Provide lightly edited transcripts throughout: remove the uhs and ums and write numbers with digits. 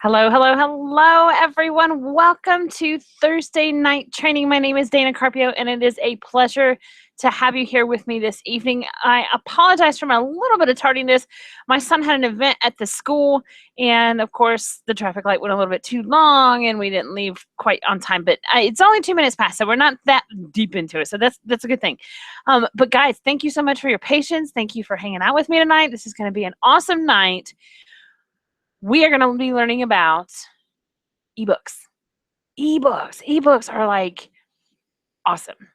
Hello, hello, hello, everyone. Welcome to Thursday Night Training. My name is Dana Carpio, and it is a pleasure to have you here with me this evening. I apologize for my little bit of tardiness. My son had an event at the school, and of course, the traffic light went a little bit too long, and we didn't leave quite on time. But it's only 2 minutes past, so we're not that deep into it. So that's a good thing. But guys, thank you so much for your patience. Thank you for hanging out with me tonight. This is going to be an awesome night. We are going to be learning about ebooks. Ebooks are like awesome.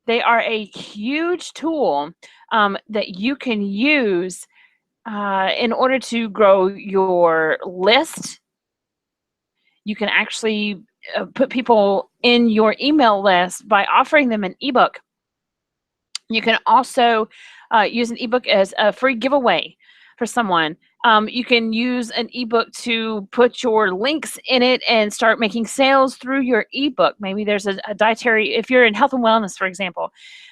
They are a huge tool that you can use in order to grow your list. You can actually put people in your email list by offering them an ebook. You can also use an ebook as a free giveaway for someone. You can use an ebook to put your links in it and start making sales through your ebook. Maybe there's a dietary, if you're in health and wellness, for example,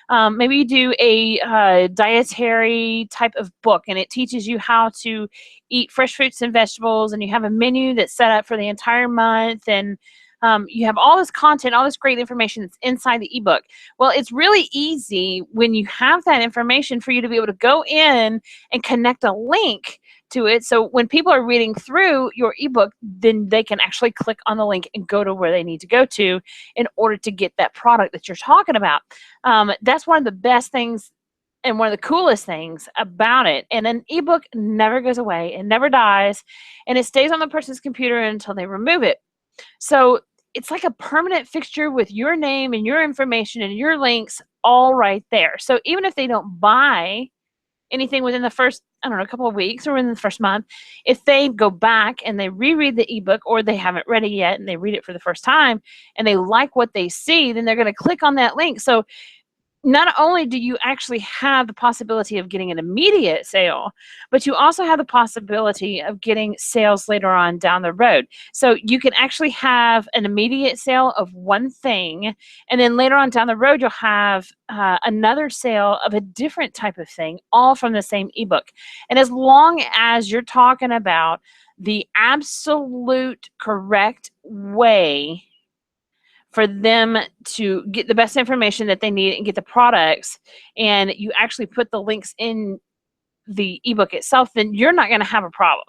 maybe you do a dietary type of book and it teaches you how to eat fresh fruits and vegetables, and you have a menu that's set up for the entire month, and you have all this content, all this great information that's inside the ebook. Well, it's really easy when you have that information for you to be able to go in and connect a link to it. So when people are reading through your ebook, then they can actually click on the link and go to where they need to go to in order to get that product that you're talking about. That's one of the best things and one of the coolest things about it. And an ebook never goes away, it never dies, and it stays on the person's computer until they remove it. So it's like a permanent fixture with your name and your information and your links all right there. So even if they don't buy anything within the first, I don't know, a couple of weeks or within the first month, if they go back and they reread the ebook, or they haven't read it yet and they read it for the first time and they like what they see, then they're going to click on that link. So not only do you actually have the possibility of getting an immediate sale, but you also have the possibility of getting sales later on down the road. So you can actually have an immediate sale of one thing, and then later on down the road, you'll have another sale of a different type of thing, all from the same ebook. And as long as you're talking about the absolute correct way for them to get the best information that they need and get the products, and you actually put the links in the ebook itself, then you're not going to have a problem.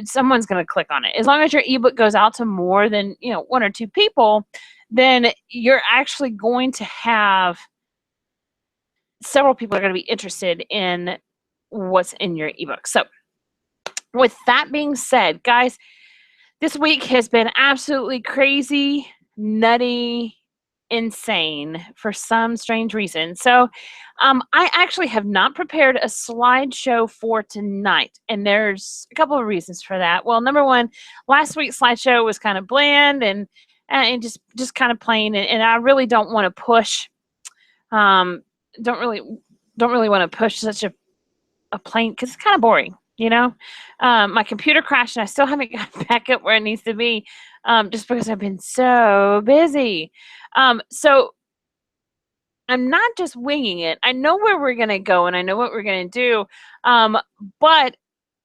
Someone's going to click on it. As long as your ebook goes out to more than one or two people, then you're actually going to have several people are going to be interested in what's in your ebook. So with that being said, guys, this week has been absolutely crazy, nutty, insane for some strange reason. So I actually have not prepared a slideshow for tonight, and there's a couple of reasons for that. Well, number one, last week's slideshow was kind of bland and just kind of plain, and I really don't want to push don't really want to push such a plain, because it's kind of boring. My computer crashed and I still haven't got back up where it needs to be, just because I've been so busy. So I'm not just winging it. I know where we're going to go and I know what we're going to do. But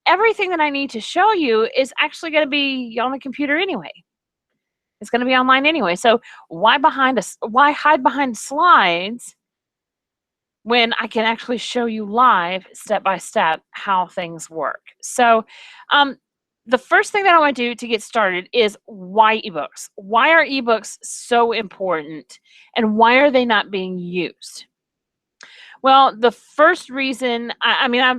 everything that I need to show you is actually going to be on the computer anyway. It's going to be online anyway. So why hide behind slides when I can actually show you live, step by step, how things work? So the first thing that I want to do to get started is why ebooks? Why are ebooks so important, and why are they not being used? Well, the first reason,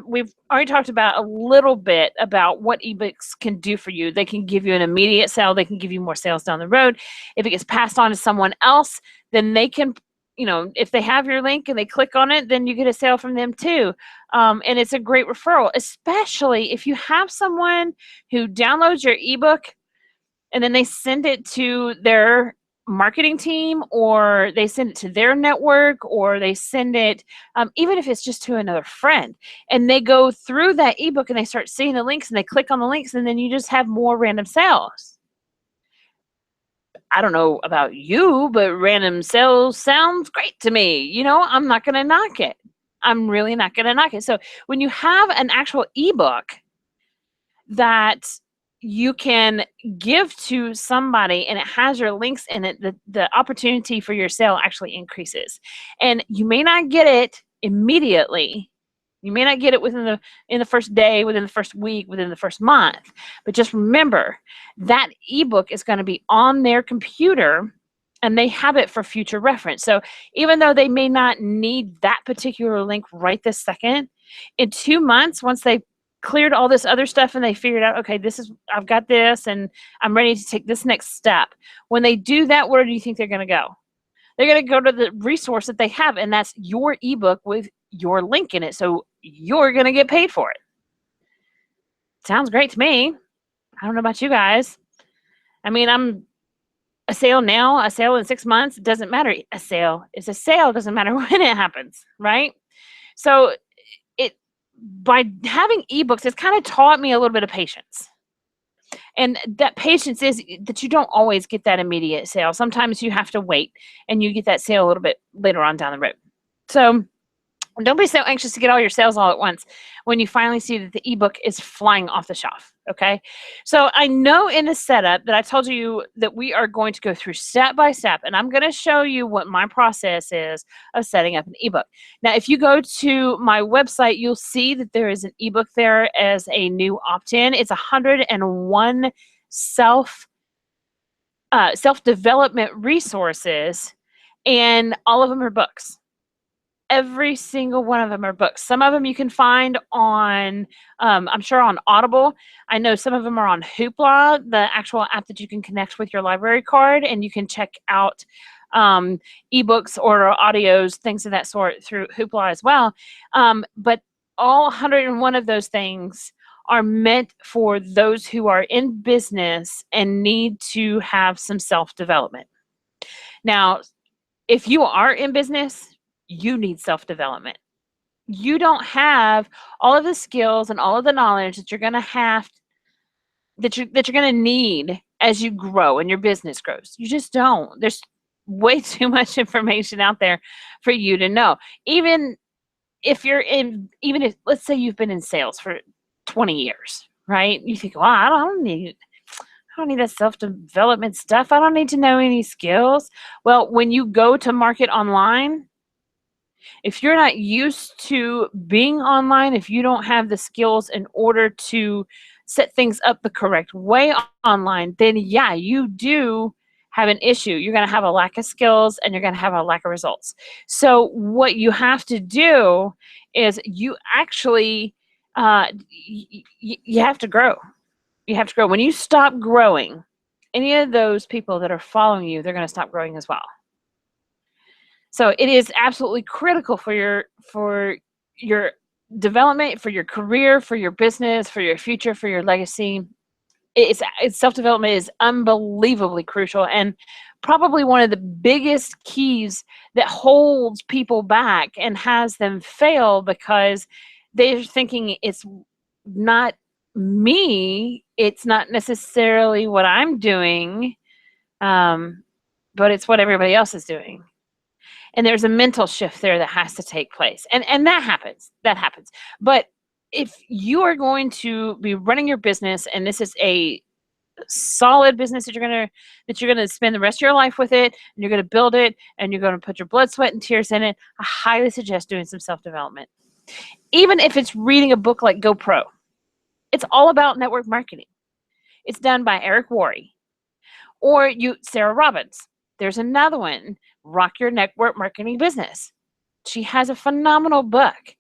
we've already talked about a little bit about what ebooks can do for you. They can give you an immediate sale. They can give you more sales down the road. If it gets passed on to someone else, then they can, if they have your link and they click on it, then you get a sale from them too. And it's a great referral, especially if you have someone who downloads your ebook and then they send it to their marketing team, or they send it to their network, or they send it, even if it's just to another friend, and they go through that ebook and they start seeing the links and they click on the links, and then you just have more random sales. I don't know about you, but random sales sounds great to me. I'm not going to knock it. I'm really not going to knock it. So when you have an actual ebook that you can give to somebody and it has your links in it, the opportunity for your sale actually increases. And you may not get it immediately. You may not get it in the first day, within the first week, within the first month. But just remember that ebook is going to be on their computer and they have it for future reference. So even though they may not need that particular link right this second, in 2 months, once they cleared all this other stuff and they figured out, okay, I've got this and I'm ready to take this next step. When they do that, where do you think they're going to go? They're going to go to the resource that they have, and that's your ebook with your link in it. So you're going to get paid for it. Sounds great to me. I don't know about you guys. I mean, I'm a sale now, a sale in 6 months. It doesn't matter. A sale is a sale. It doesn't matter when it happens, right? So by having ebooks, it's kind of taught me a little bit of patience. And that patience is that you don't always get that immediate sale. Sometimes you have to wait and you get that sale a little bit later on down the road. So don't be so anxious to get all your sales all at once when you finally see that the ebook is flying off the shelf, okay? So I know in the setup that I told you that we are going to go through step by step, and I'm going to show you what my process is of setting up an ebook. Now, if you go to my website, you'll see that there is an ebook there as a new opt-in. It's 101 self-development resources, and all of them are books. Every single one of them are books. Some of them you can find on, I'm sure on Audible. I know some of them are on Hoopla, the actual app that you can connect with your library card, and you can check out ebooks or audios, things of that sort through Hoopla as well. But all 101 of those things are meant for those who are in business and need to have some self-development. Now, if you are in business, you need self-development. You don't have all of the skills and all of the knowledge that you're going to have, that you're going to need as you grow and your business grows. You just don't. There's way too much information out there for you to know. Even if let's say you've been in sales for 20 years, right? You think, well, I don't need that self-development stuff. I don't need to know any skills. Well, when you go to market online, if you're not used to being online, if you don't have the skills in order to set things up the correct way online, then yeah, you do have an issue. You're going to have a lack of skills and you're going to have a lack of results. So what you have to do is you actually, you have to grow. You have to grow. When you stop growing, any of those people that are following you, they're going to stop growing as well. So it is absolutely critical for your development, for your career, for your business, for your future, for your legacy. It's self-development is unbelievably crucial and probably one of the biggest keys that holds people back and has them fail because they're thinking it's not me, it's not necessarily what I'm doing, but it's what everybody else is doing. And there's a mental shift there that has to take place. And that happens. But if you are going to be running your business and this is a solid business that you're gonna spend the rest of your life with it, and you're gonna build it, and you're gonna put your blood, sweat, and tears in it, I highly suggest doing some self-development. Even if it's reading a book like GoPro. It's all about network marketing. It's done by Eric Worre. Or Sarah Robbins. There's another one, Rock Your Network Marketing Business. She has a phenomenal book.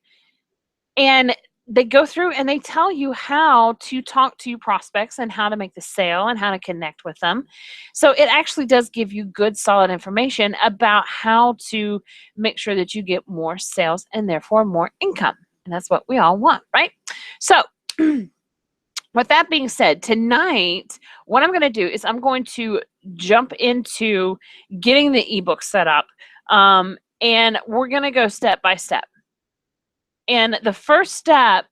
And they go through and they tell you how to talk to your prospects and how to make the sale and how to connect with them. So it actually does give you good, solid information about how to make sure that you get more sales and therefore more income. And that's what we all want, right? So with that being said, tonight, what I'm going to do is I'm going to jump into getting the ebook set up, and we're going to go step by step. And the first step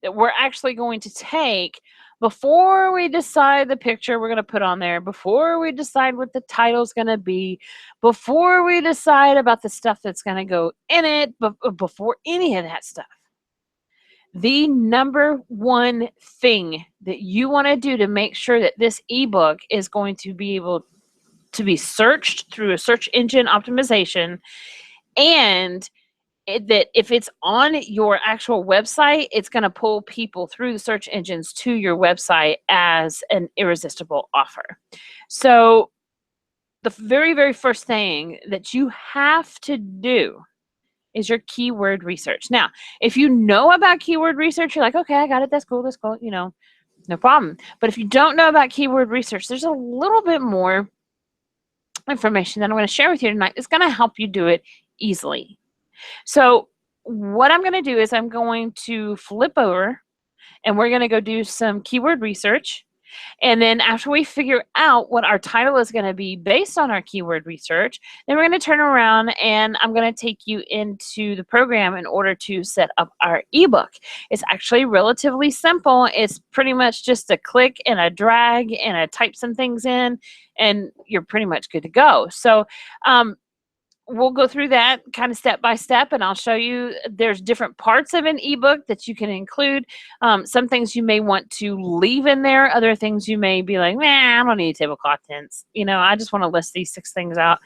that we're actually going to take before we decide the picture we're going to put on there, before we decide what the title's going to be, before we decide about the stuff that's going to go in it, before any of that stuff, The number one thing that you want to do to make sure that this ebook is going to be able to be searched through a search engine optimization, and that if it's on your actual website, it's going to pull people through the search engines to your website as an irresistible offer. So the very, very first thing that you have to do is your keyword research. Now, if you know about keyword research, you're like, okay, I got it. That's cool. That's cool. No problem. But if you don't know about keyword research, there's a little bit more information that I'm going to share with you tonight that's going to help you do it easily. So what I'm going to do is I'm going to flip over and we're going to go do some keyword research. And then after we figure out what our title is going to be based on our keyword research, then we're going to turn around and I'm going to take you into the program in order to set up our ebook. It's actually relatively simple. It's pretty much just a click and a drag and a type some things in, and you're pretty much good to go. So we'll go through that kind of step by step, and I'll show you there's different parts of an ebook that you can include. Some things you may want to leave in there. Other things you may be like, nah, I don't need table of contents. I just want to list these 6 things out.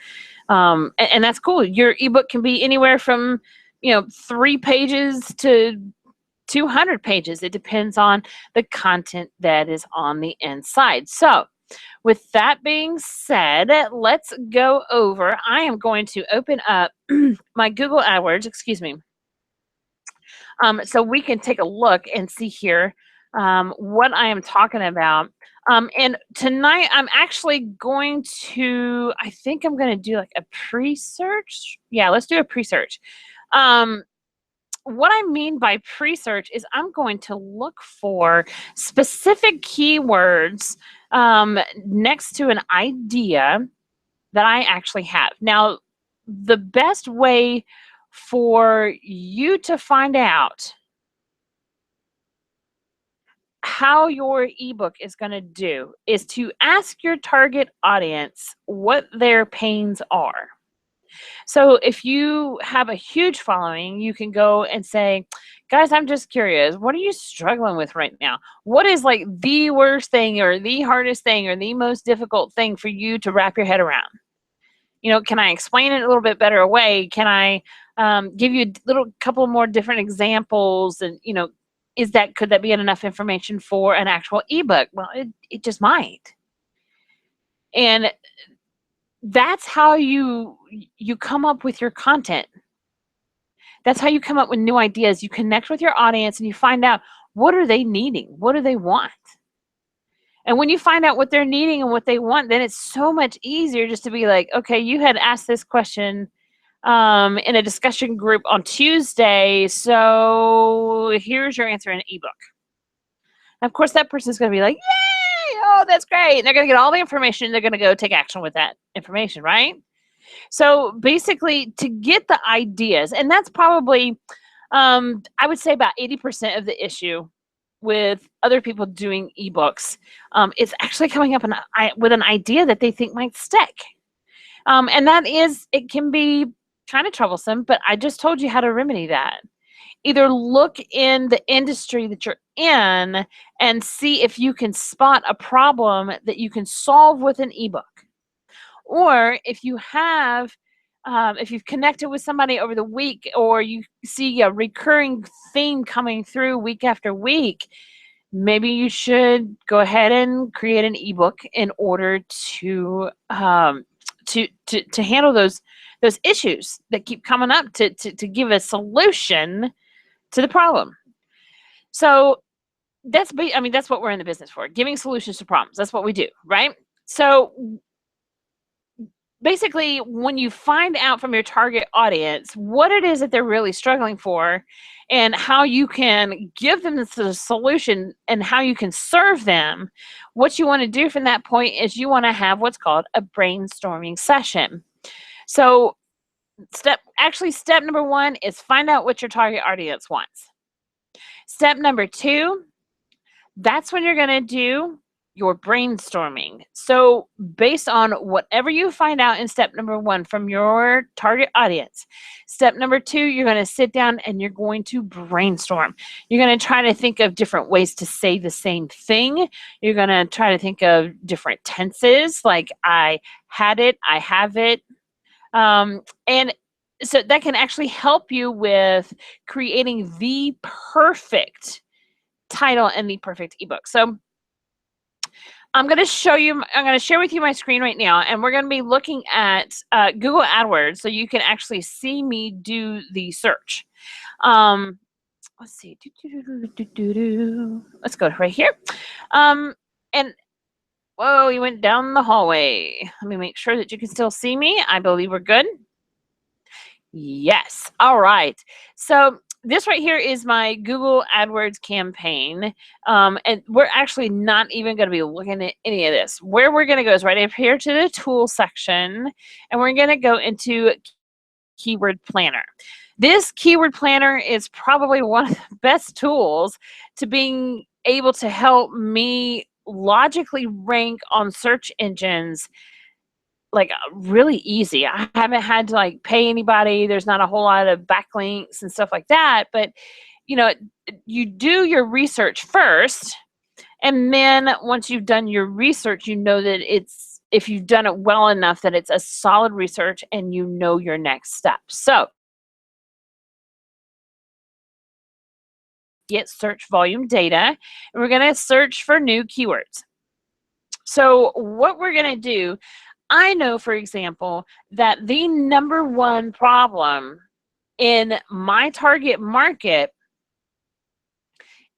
And that's cool. Your ebook can be anywhere from, 3 pages to 200 pages. It depends on the content that is on the inside. So with that being said, let's go over. I am going to open up my Google AdWords, excuse me, so we can take a look and see here what I am talking about. And tonight I'm actually going to, I think I'm going to do like a pre-search. Yeah, let's do a pre-search. What I mean by pre-search is I'm going to look for specific keywords next to an idea that I actually have. Now, the best way for you to find out how your ebook is going to do is to ask your target audience what their pains are. So if you have a huge following, you can go and say, guys, I'm just curious, what are you struggling with right now? What is like the worst thing or the hardest thing or the most difficult thing for you to wrap your head around? Can I explain it a little bit better way? Can I give you a little couple more different examples? And, could that be enough information for an actual ebook? Well, it just might. And that's how you come up with your content. That's how you come up with new ideas. You connect with your audience and you find out, what are they needing? What do they want? And when you find out what they're needing and what they want, then it's so much easier just to be like, okay, you had asked this question in a discussion group on Tuesday, so here's your answer in an ebook. And of course, that person's going to be like, yay, oh, that's great. And they're going to get all the information. They're going to go take action with that information, right? So basically, to get the ideas, and that's probably, I would say about 80% of the issue with other people doing ebooks, is actually coming up with an idea that they think might stick. And it can be kind of troublesome, but I just told you how to remedy that. Either look in the industry that you're in and see if you can spot a problem that you can solve with an ebook. Or if you've connected with somebody over the week, or you see a recurring theme coming through week after week, maybe you should go ahead and create an ebook in order to handle those issues that keep coming up, to give a solution to the problem. So that's what we're in the business for, giving solutions to problems. That's what we do, right? So basically, when you find out from your target audience what it is that they're really struggling for and how you can give them the solution and how you can serve them, what you want to do from that point is you want to have what's called a brainstorming session. So step number 1 is find out what your target audience wants. Step number 2, that's when you're going to do your brainstorming. So based on whatever you find out in step number 1 from your target audience, step number 2, you're going to sit down and you're going to brainstorm. You're going to try to think of different ways to say the same thing. You're going to try to think of different tenses, like I had it, I have it. And so that can actually help you with creating the perfect title and the perfect ebook. So I'm going to share with you my screen right now, and we're going to be looking at Google AdWords so you can actually see me do the search. Let's see. Let's go right here. And whoa, you went down the hallway. Let me make sure that you can still see me. I believe we're good. Yes. All right. So this right here is my Google AdWords campaign. And we're actually not even going to be looking at any of this. Where we're going to go is right up here to the tool section, and we're going to go into Keyword Planner. This Keyword Planner is probably one of the best tools to being able to help me logically rank on search engines, like really easy. I haven't had to like pay anybody. There's not a whole lot of backlinks and stuff like that. But you know, you do your research first, and then once you've done your research, you know that it's, if you've done it well enough, that it's a solid research and you know your next step. So get search volume data, and we're going to search for new keywords. So what we're going to do, I know, for example, that the number one problem in my target market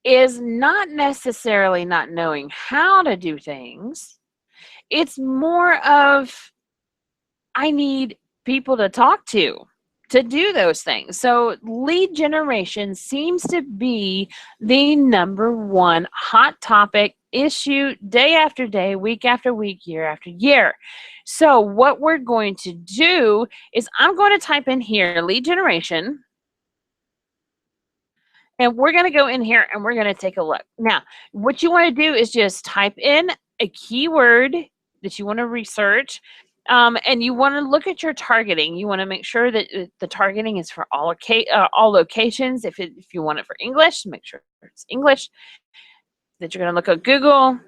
is not necessarily not knowing how to do things. It's more of, I need people to talk to do those things. So lead generation seems to be the number one hot topic issue day after day, week after week, year after year. So what we're going to do is I'm going to type in here lead generation, and we're going to go in here and we're going to take a look. Now, what you want to do is just type in a keyword that you want to research. And you want to look at your targeting. You want to make sure that the targeting is for all locations. If you want it for English, make sure it's English. That you're going to look at Google.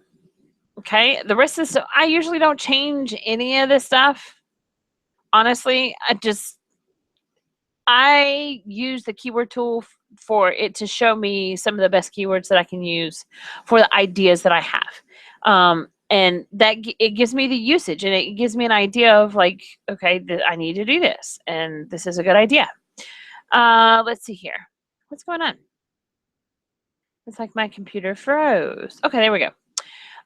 Okay. The rest of the stuff, I usually don't change any of this stuff. Honestly, I use the keyword tool for it to show me some of the best keywords that I can use for the ideas that I have. And that it gives me the usage, and it gives me an idea of like, okay, I need to do this, and this is a good idea. Let's see here. What's going on? It's like my computer froze. Okay, there we go.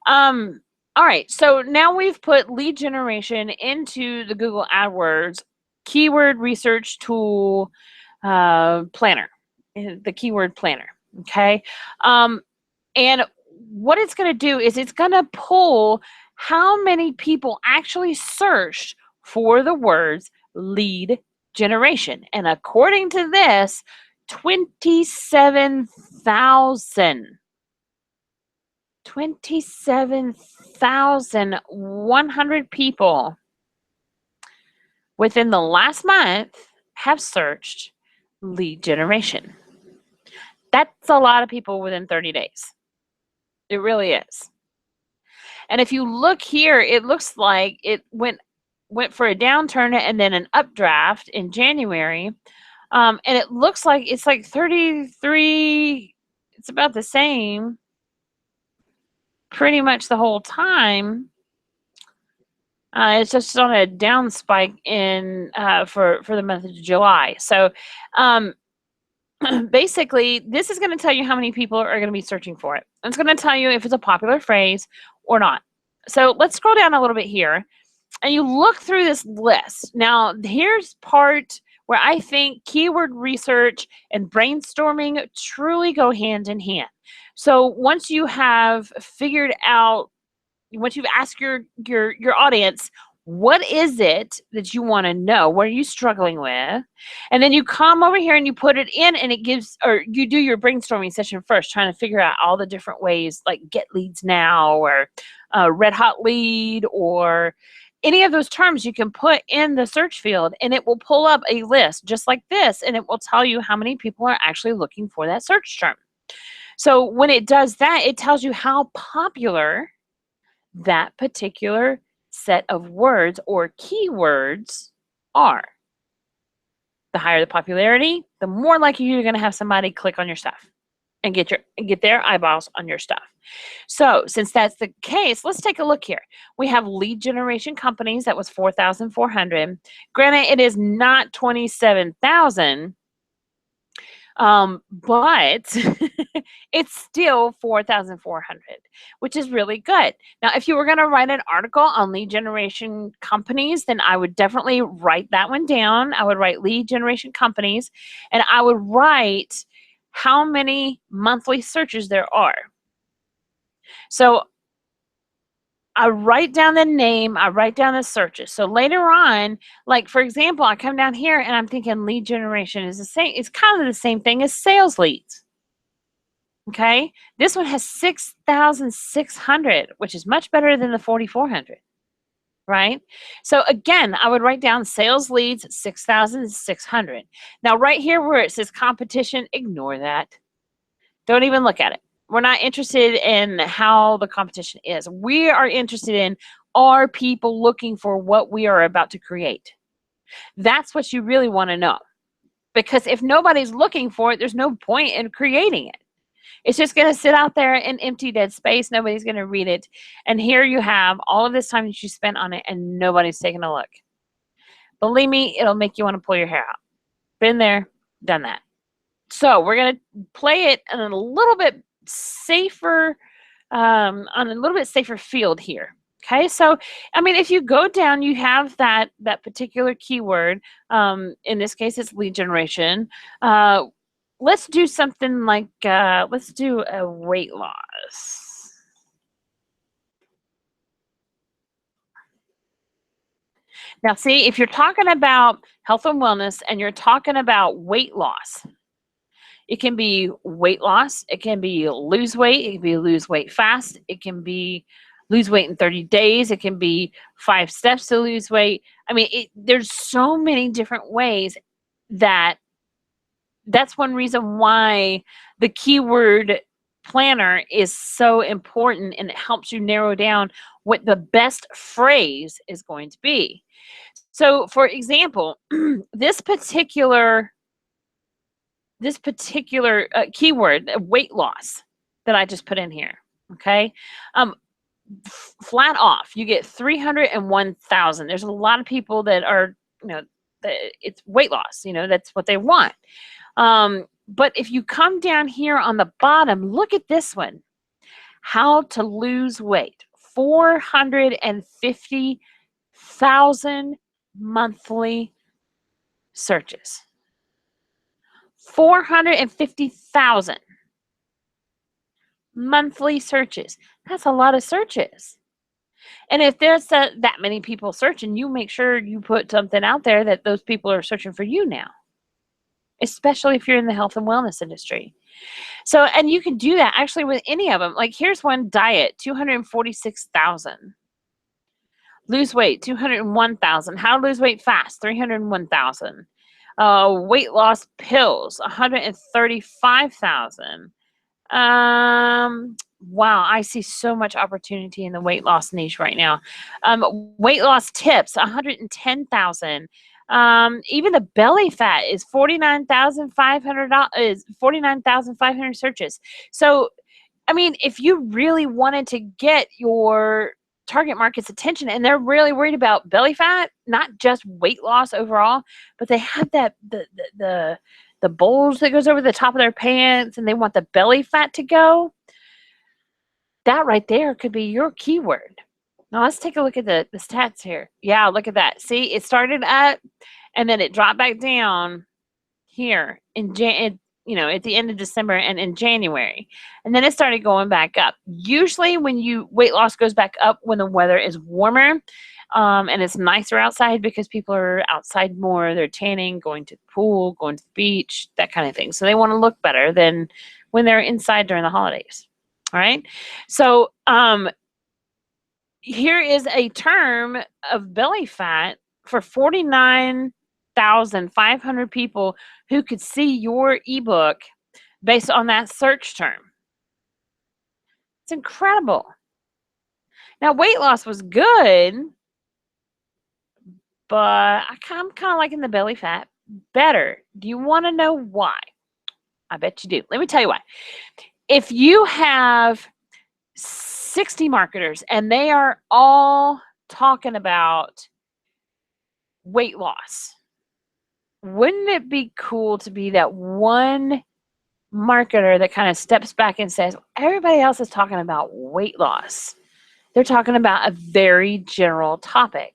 All right, so now we've put lead generation into the Google AdWords keyword research tool planner, the keyword planner. Okay. And what it's going to do is it's going to pull how many people actually searched for the words lead generation. And according to this, 27,000. 27,100 people within the last month have searched lead generation. That's a lot of people within 30 days. It really is. And if you look here, it looks like it went for a downturn and then an updraft in January. And it looks like it's like 33, it's about the same pretty much the whole time. It's just on a down spike in for the month of July. So basically, this is going to tell you how many people are going to be searching for it. It's going to tell you if it's a popular phrase or not. So let's scroll down a little bit here, and you look through this list. Now, here's part where I think keyword research and brainstorming truly go hand in hand. So once you have figured out, once you've asked your audience, What is it that you want to know? What are you struggling with? And then you come over here and you put it in, and it gives, or you do your brainstorming session first, trying to figure out all the different ways, like get leads now, or red hot lead, or any of those terms you can put in the search field, and it will pull up a list just like this, and it will tell you how many people are actually looking for that search term. So when it does that, it tells you how popular that particular set of words or keywords are. The higher the popularity, the more likely you're going to have somebody click on your stuff and get their eyeballs on your stuff. So since that's the case, let's take a look here. We have lead generation companies. That was 4,400. Granted, it is not 27,000. But it's still 4,400, which is really good. Now, if you were going to write an article on lead generation companies, then I would definitely write that one down. I would write lead generation companies, and I would write how many monthly searches there are. So I write down the name, I write down the searches. So later on, like for example, I come down here and I'm thinking lead generation is the same. It's kind of the same thing as sales leads. Okay. This one has 6,600, which is much better than the 4,400. Right. So again, I would write down sales leads 6,600. Now right here where it says competition, ignore that. Don't even look at it. We're not interested in how the competition is. We are interested in, are people looking for what we are about to create? That's what you really want to know. Because if nobody's looking for it, there's no point in creating it. It's just going to sit out there in empty dead space. Nobody's going to read it. And here you have all of this time that you spent on it and nobody's taking a look. Believe me, it'll make you want to pull your hair out. Been there, done that. So we're going to play it in a little bit safer, on a little bit safer field here. Okay, so I mean, if you go down, you have that particular keyword. In this case, it's lead generation. Let's do something like let's do a weight loss. Now, see, if you're talking about health and wellness and you're talking about weight loss, it can be weight loss, it can be lose weight, it can be lose weight fast, it can be lose weight in 30 days, it can be 5 steps to lose weight. I mean, there's so many different ways that's one reason why the keyword planner is so important, and it helps you narrow down what the best phrase is going to be. So, for example, this particular keyword, weight loss, that I just put in here, okay? Flat off, you get 301,000. There's a lot of people that are, it's weight loss, that's what they want. But if you come down here on the bottom, look at this one. How to lose weight. 450,000 monthly searches. 450,000 monthly searches. That's a lot of searches. And if there's that many people searching, you make sure you put something out there that those people are searching for you now, especially if you're in the health and wellness industry. So, and you can do that actually with any of them. Like here's one: diet, 246,000. Lose weight, 201,000. How to lose weight fast, 301,000. Weight loss pills, 135,000. Wow, I see so much opportunity in the weight loss niche right now. Weight loss tips, 110,000. Even the belly fat is 49,500 searches. So, I mean, if you really wanted to get your target market's attention and they're really worried about belly fat, not just weight loss overall, but they have that the bulge that goes over the top of their pants and they want the belly fat to go, that right there could be your keyword. Now let's take a look at the stats here. Yeah, look at that. See, it started up and then it dropped back down here in at the end of December and in January. And then it started going back up. Usually when weight loss goes back up when the weather is warmer, and it's nicer outside because people are outside more. They're tanning, going to the pool, going to the beach, that kind of thing. So they want to look better than when they're inside during the holidays. All right. So here is a term of belly fat for 49,500 people who could see your ebook based on that search term. It's incredible. Now, weight loss was good, but I'm kind of liking the belly fat better. Do you want to know why? I bet you do. Let me tell you why. If you have 60 marketers and they are all talking about weight loss, wouldn't it be cool to be that one marketer that kind of steps back and says, everybody else is talking about weight loss. They're talking about a very general topic.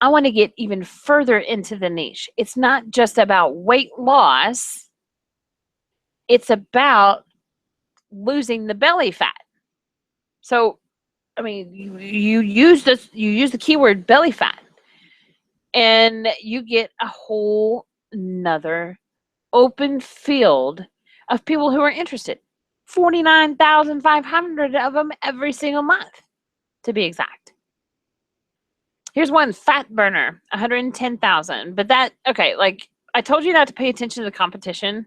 I want to get even further into the niche. It's not just about weight loss. It's about losing the belly fat. So, I mean, you use the keyword belly fat, and you get a whole nother open field of people who are interested. 49,500 of them every single month, to be exact. Here's one, fat burner, 110,000. But like I told you not to pay attention to the competition,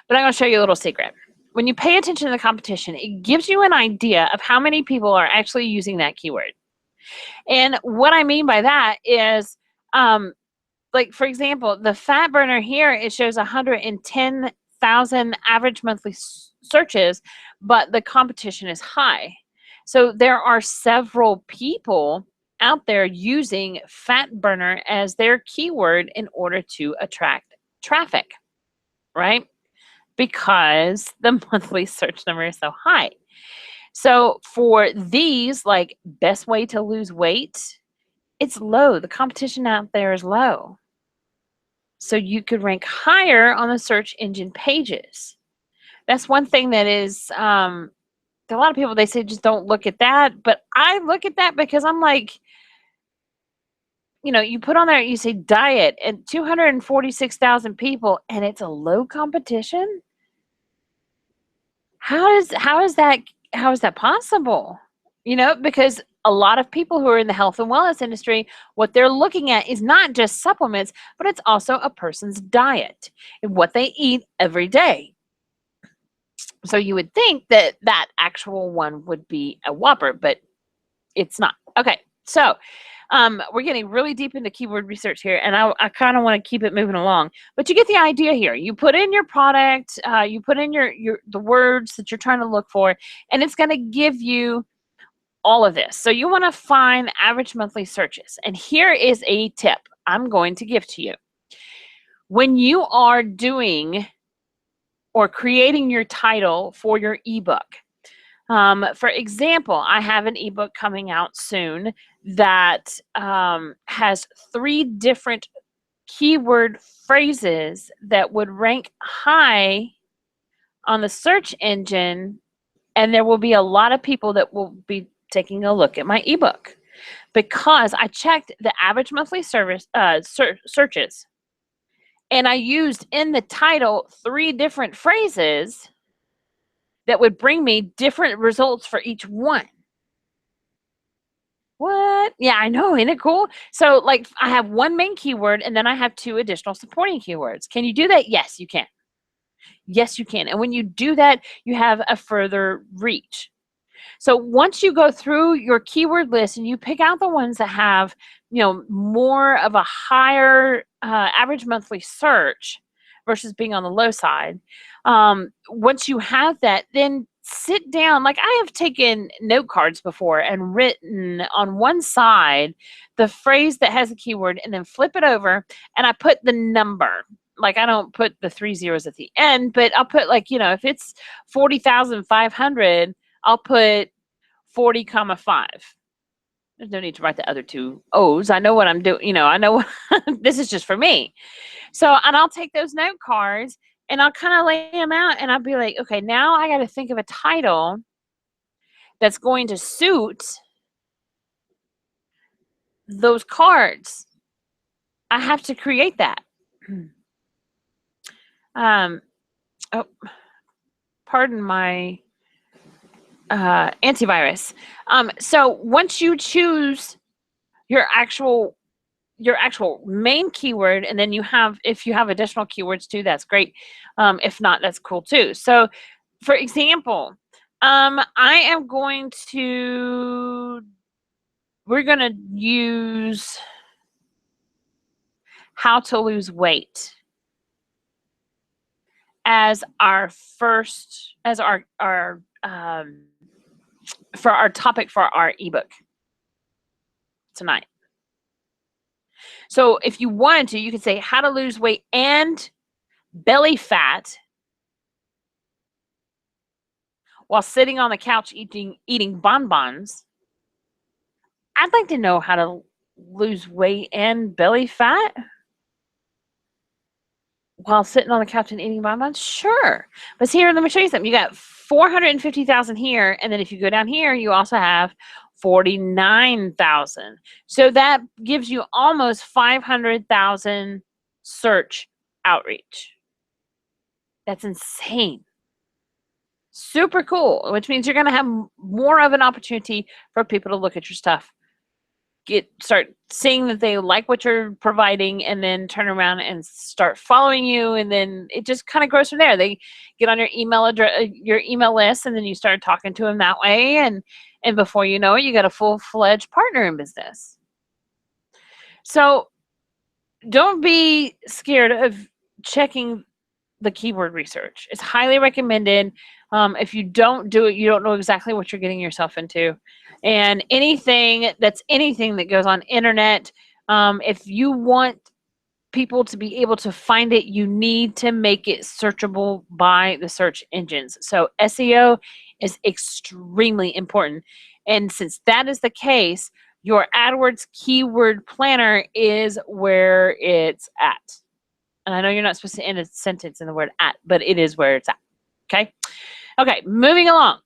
but I'm going to show you a little secret. When you pay attention to the competition, it gives you an idea of how many people are actually using that keyword. And what I mean by that is, like, for example, the fat burner here, it shows 110,000 average monthly searches, but the competition is high. So there are several people out there using fat burner as their keyword in order to attract traffic, right? Because the monthly search number is so high. So for these, like best way to lose weight, it's low. The competition out there is low. So you could rank higher on the search engine pages. That's one thing that is, a lot of people, they say just don't look at that. But I look at that because I'm like, you put on there, you say diet and 246,000 people, and it's a low competition. How is that possible? Because a lot of people who are in the health and wellness industry, what they're looking at is not just supplements, but it's also a person's diet and what they eat every day. So you would think that that actual one would be a whopper, but it's not. Okay, so we're getting really deep into keyword research here, and I kind of want to keep it moving along. But you get the idea here. You put in your product, you put in the words that you're trying to look for, and it's going to give you all of this. So you want to find average monthly searches. And here is a tip I'm going to give to you. When you are doing or creating your title for your ebook, for example, I have an ebook coming out soon that has 3 different keyword phrases that would rank high on the search engine, and there will be a lot of people that will be taking a look at my ebook because I checked the average monthly searches, and I used in the title 3 different phrases that would bring me different results for each one. What? Yeah, I know. Isn't it cool? So, like, I have one main keyword, and then I have 2 additional supporting keywords. Can you do that? Yes, you can. Yes, you can. And when you do that, you have a further reach. So once you go through your keyword list and you pick out the ones that have, more of a higher average monthly search versus being on the low side, once you have that, then sit down. Like, I have taken note cards before and written on one side the phrase that has a keyword and then flip it over, and I put the number. Like, I don't put the 3 zeros at the end, but I'll put, like, if it's 40,500, I'll put 40,5. There's no need to write the other 2 O's. I know what I'm doing. I know what this is just for me. So, and I'll take those note cards and I'll kind of lay them out, and I'll be like, okay, now I got to think of a title that's going to suit those cards. I have to create that. Oh, pardon my antivirus. So once you choose your actual main keyword, and then if you have additional keywords too, that's great. If not, that's cool too. So for example, we're going to use how to lose weight as our for our topic for our ebook tonight. So if you wanted to, you could say how to lose weight and belly fat while sitting on the couch eating bonbons. I'd like to know how to lose weight and belly fat while sitting on the couch and eating bonbons. Sure. But here, let me show you something. You got 450,000 here, and then if you go down here, you also have 49,000. So that gives you almost 500,000 search outreach. That's insane. Super cool, which means you're going to have more of an opportunity for people to look at your stuff, start seeing that they like what you're providing, and then turn around and start following you, and then it just kind of grows from there. They get on your email address, your email list, and then you start talking to them that way, and before you know it, you got a full-fledged partner in business. So don't be scared of checking the keyword research. It's highly recommended. If you don't do it, you don't know exactly what you're getting yourself into. And anything that goes on internet, if you want people to be able to find it, you need to make it searchable by the search engines. So SEO is extremely important. And since that is the case, your AdWords keyword planner is where it's at. And I know you're not supposed to end a sentence in the word at, but it is where it's at. Okay? Okay, moving along.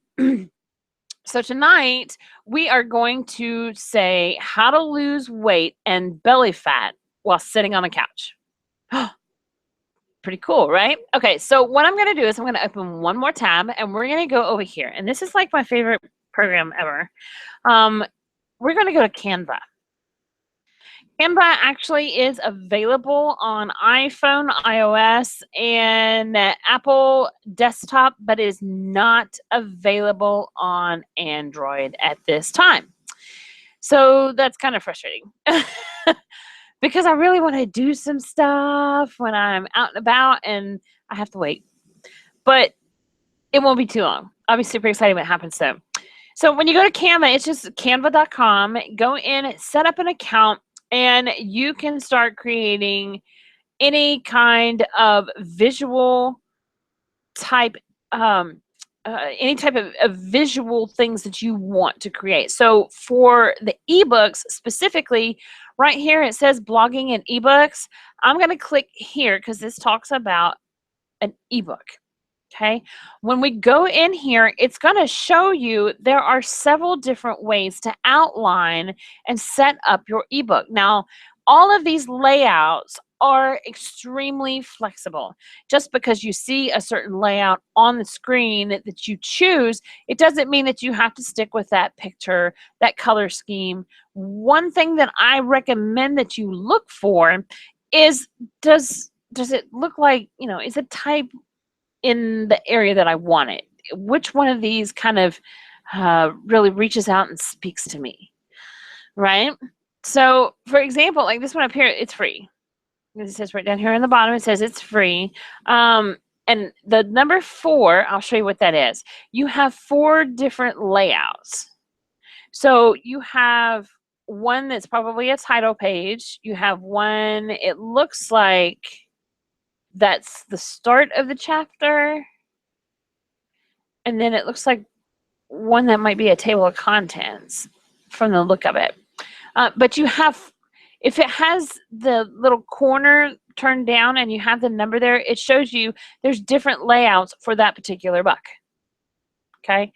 So tonight, we are going to say how to lose weight and belly fat while sitting on the couch. Pretty cool, right? Okay, so what I'm going to do is I'm going to open one more tab, and we're going to go over here. And this is like my favorite program ever. We're going to go to Canva. Canva actually is available on iPhone, iOS, and Apple desktop, but is not available on Android at this time. So that's kind of frustrating because I really want to do some stuff when I'm out and about, and I have to wait. But it won't be too long. I'll be super excited when it happens though. So when you go to Canva, it's just canva.com. Go in, set up an account, and you can start creating any kind of visual type, any type of visual things that you want to create. So for the ebooks specifically, right here it says blogging and ebooks. I'm going to click here because this talks about an ebook. Okay, when we go in here, it's going to show you there are several different ways to outline and set up your ebook. Now, all of these layouts are extremely flexible. Just because you see a certain layout on the screen that you choose, it doesn't mean that you have to stick with that picture, that color scheme. One thing that I recommend that you look for is, does it look like, is it type in the area that I want it? Which one of these kind of really reaches out and speaks to me, right? So, for example, like this one up here, it's free. It says right down here on the bottom, it says it's free. And the number 4, I'll show you what that is. You have 4 different layouts. So you have one that's probably a title page. You have one, it looks like that's the start of the chapter. And then it looks like one that might be a table of contents from the look of it. But you have, If it has the little corner turned down and you have the number there, it shows you there's different layouts for that particular book. Okay,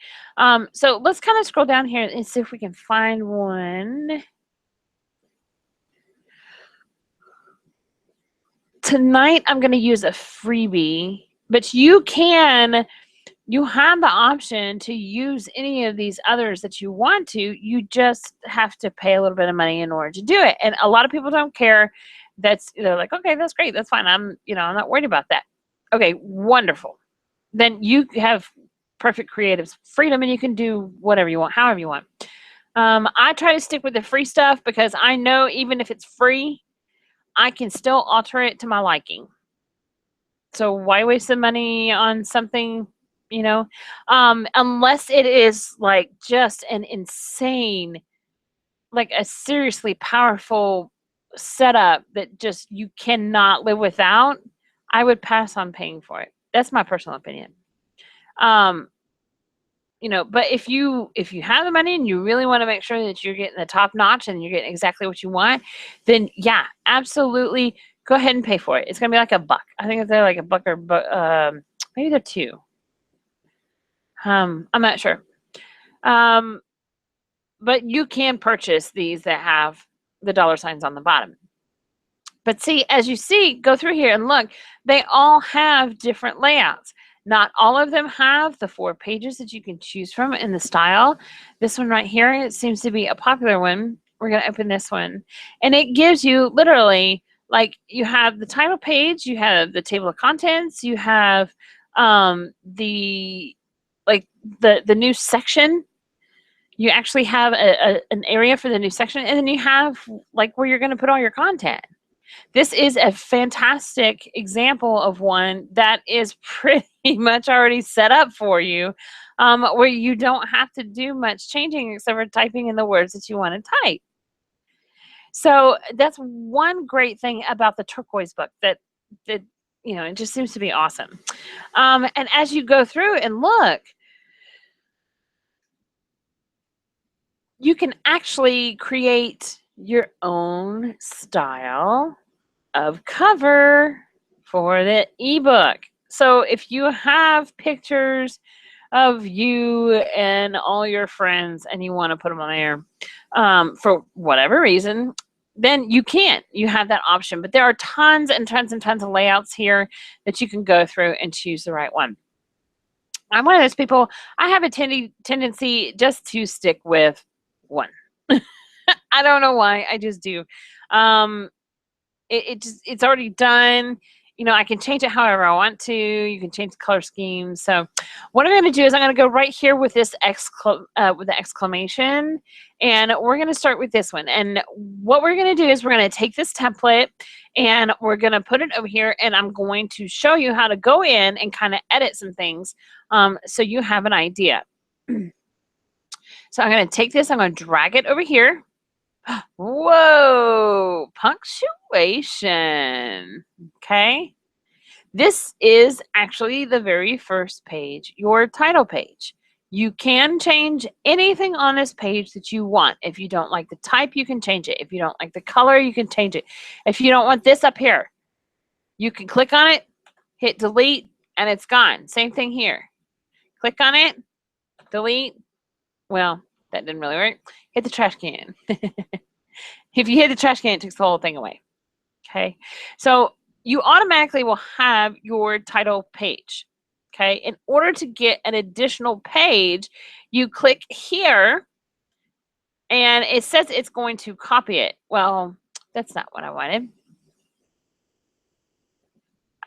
so let's kind of scroll down here and see if we can find one. Tonight I'm going to use a freebie, but you have the option to use any of these others that you want to. You just have to pay a little bit of money in order to do it. And a lot of people don't care. They're like, okay, that's great. That's fine. I'm not worried about that. Okay, wonderful. Then you have perfect creative freedom and you can do whatever you want, however you want. I try to stick with the free stuff because I know even if it's free, I can still alter it to my liking. So why waste the money on something, unless it is like just an insane, like a seriously powerful setup that just you cannot live without, I would pass on paying for it. That's my personal opinion. But if you have the money and you really want to make sure that you're getting the top notch and you're getting exactly what you want, then yeah, absolutely go ahead and pay for it. It's gonna be like $1. I think they're like $1 or maybe they're $2. I'm not sure. But you can purchase these that have the dollar signs on the bottom. But see, as you see, go through here and look, they all have different layouts. Not all of them have the 4 pages that you can choose from in the style. This one right here, it seems to be a popular one. We're going to open this one. And it gives you literally, like, you have the title page, you have the table of contents, you have the new section. You actually have an area for the new section, and then you have like where you're going to put all your content. This is a fantastic example of one that is pretty much already set up for you, where you don't have to do much changing except for typing in the words that you want to type. So that's one great thing about the turquoise book that it just seems to be awesome. And as you go through and look, you can actually create your own style of cover for the ebook. So if you have pictures of you and all your friends and you want to put them on there for whatever reason, then you can. You have that option. But there are tons and tons and tons of layouts here that you can go through and choose the right one. I'm one of those people, I have a tendency just to stick with one. I don't know why. I just do. It's already done. I can change it however I want to. You can change the color scheme. So what I'm going to do is I'm going to go right here with this with the exclamation, and we're going to start with this one. And what we're going to do is we're going to take this template and we're going to put it over here, and I'm going to show you how to go in and kind of edit some things so you have an idea. So I'm going to take this, I'm going to drag it over here. Whoa, punctuation. Okay. This is actually the very first page, your title page. You can change anything on this page that you want. If you don't like the type, you can change it. If you don't like the color, you can change it. If you don't want this up here, you can click on it, hit delete, and it's gone. Same thing here. Click on it, delete. Well, that didn't really work. Hit the trash can. If you hit the trash can, it takes the whole thing away. Okay, so you automatically will have your title page. Okay, in order to get an additional page, you click here and it says it's going to copy it. Well, that's not what I wanted.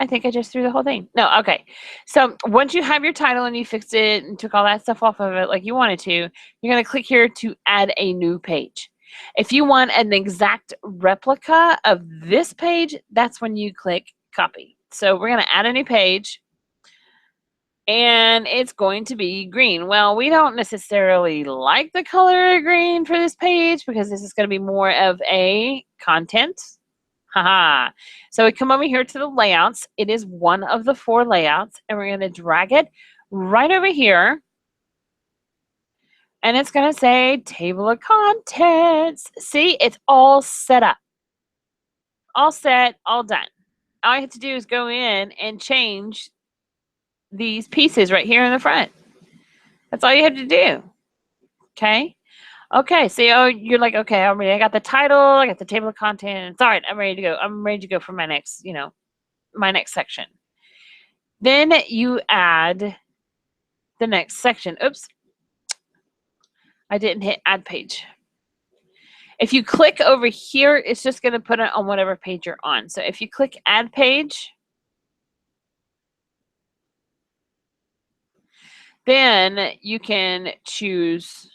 I think I just threw the whole thing. No, okay. So once you have your title and you fixed it and took all that stuff off of it like you wanted to, you're going to click here to add a new page. If you want an exact replica of this page, that's when you click copy. So we're going to add a new page, and it's going to be green. Well, we don't necessarily like the color green for this page because this is going to be more of a content. Haha. So we come over here to the layouts. It is one of the 4 layouts, and we're going to drag it right over here. And it's going to say table of contents. See, it's all set up. all set, all done. All I have to do is go in and change these pieces right here in the front. That's all you have to do. Okay. Okay. So you're like, okay, I'm ready. I got the title. I got the table of contents. All right. I'm ready to go. I'm ready to go for my next, my next section. Then you add the next section. Oops. I didn't hit add page. If you click over here, it's just going to put it on whatever page you're on. So if you click add page, then you can choose,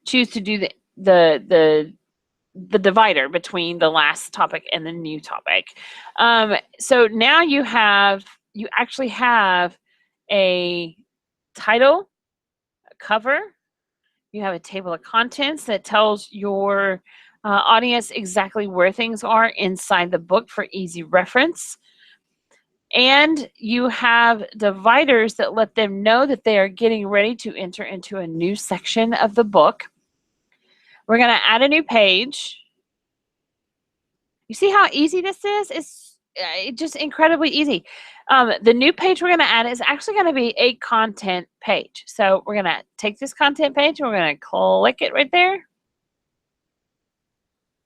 choose to do the divider between the last topic and the new topic. So now you actually have a title, a cover, you have a table of contents that tells your audience exactly where things are inside the book for easy reference. And you have dividers that let them know that they are getting ready to enter into a new section of the book. We're going to add a new page. You see how easy this is? It's just incredibly easy. The new page we're going to add is actually going to be a content page. So we're going to take this content page and we're going to click it right there.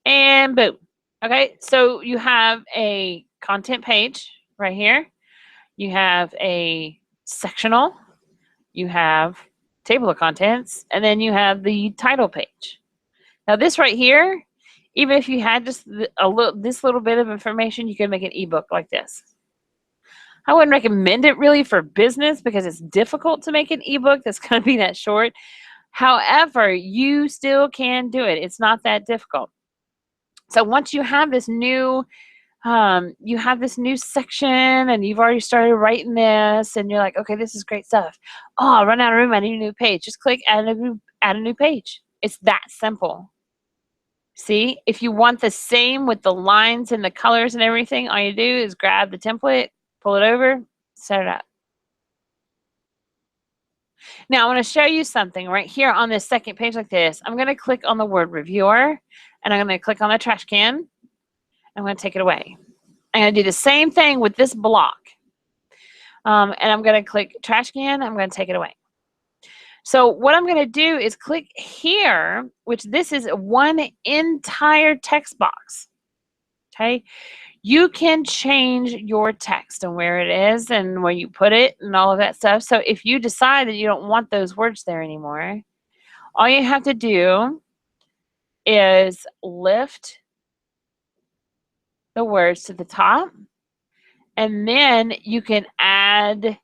And boom. Okay, so you have a content page right here. You have a sectional. You have table of contents. And then you have the title page. Now this right here, even if you had just this little bit of information, you could make an ebook like this. I wouldn't recommend it really for business because it's difficult to make an ebook that's going to be that short. However, you still can do it. It's not that difficult. So once you have this new section and you've already started writing this and you're like, okay, this is great stuff. Oh, I'll run out of room. I need a new page. Just click add a new page. It's that simple. See, if you want the same with the lines and the colors and everything, all you do is grab the template, pull it over, set it up. Now, I want to show you something right here on this second page like this. I'm going to click on the word reviewer, and I'm going to click on the trash can. I'm going to take it away. I'm going to do the same thing with this block. And I'm going to click trash can. I'm going to take it away. So what I'm going to do is click here, which this is one entire text box. Okay. You can change your text and where it is and where you put it and all of that stuff. So if you decide that you don't want those words there anymore, all you have to do is lift the words to the top, and then you can add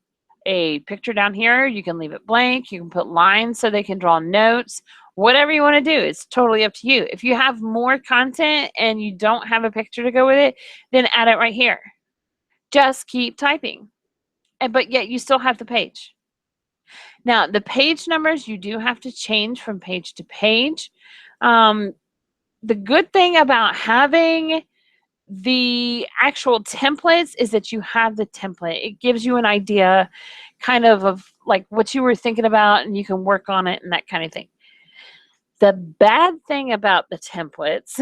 a picture down here. You can leave it blank. You can put lines so they can draw notes. Whatever you want to do, it's totally up to you. If you have more content and you don't have a picture to go with it, then add it right here. Just keep typing. But yet you still have the page. Now, the page numbers, you do have to change from page to page. The good thing about having the actual templates is that you have the template. It gives you an idea kind of like what you were thinking about, and you can work on it and that kind of thing. The bad thing about the templates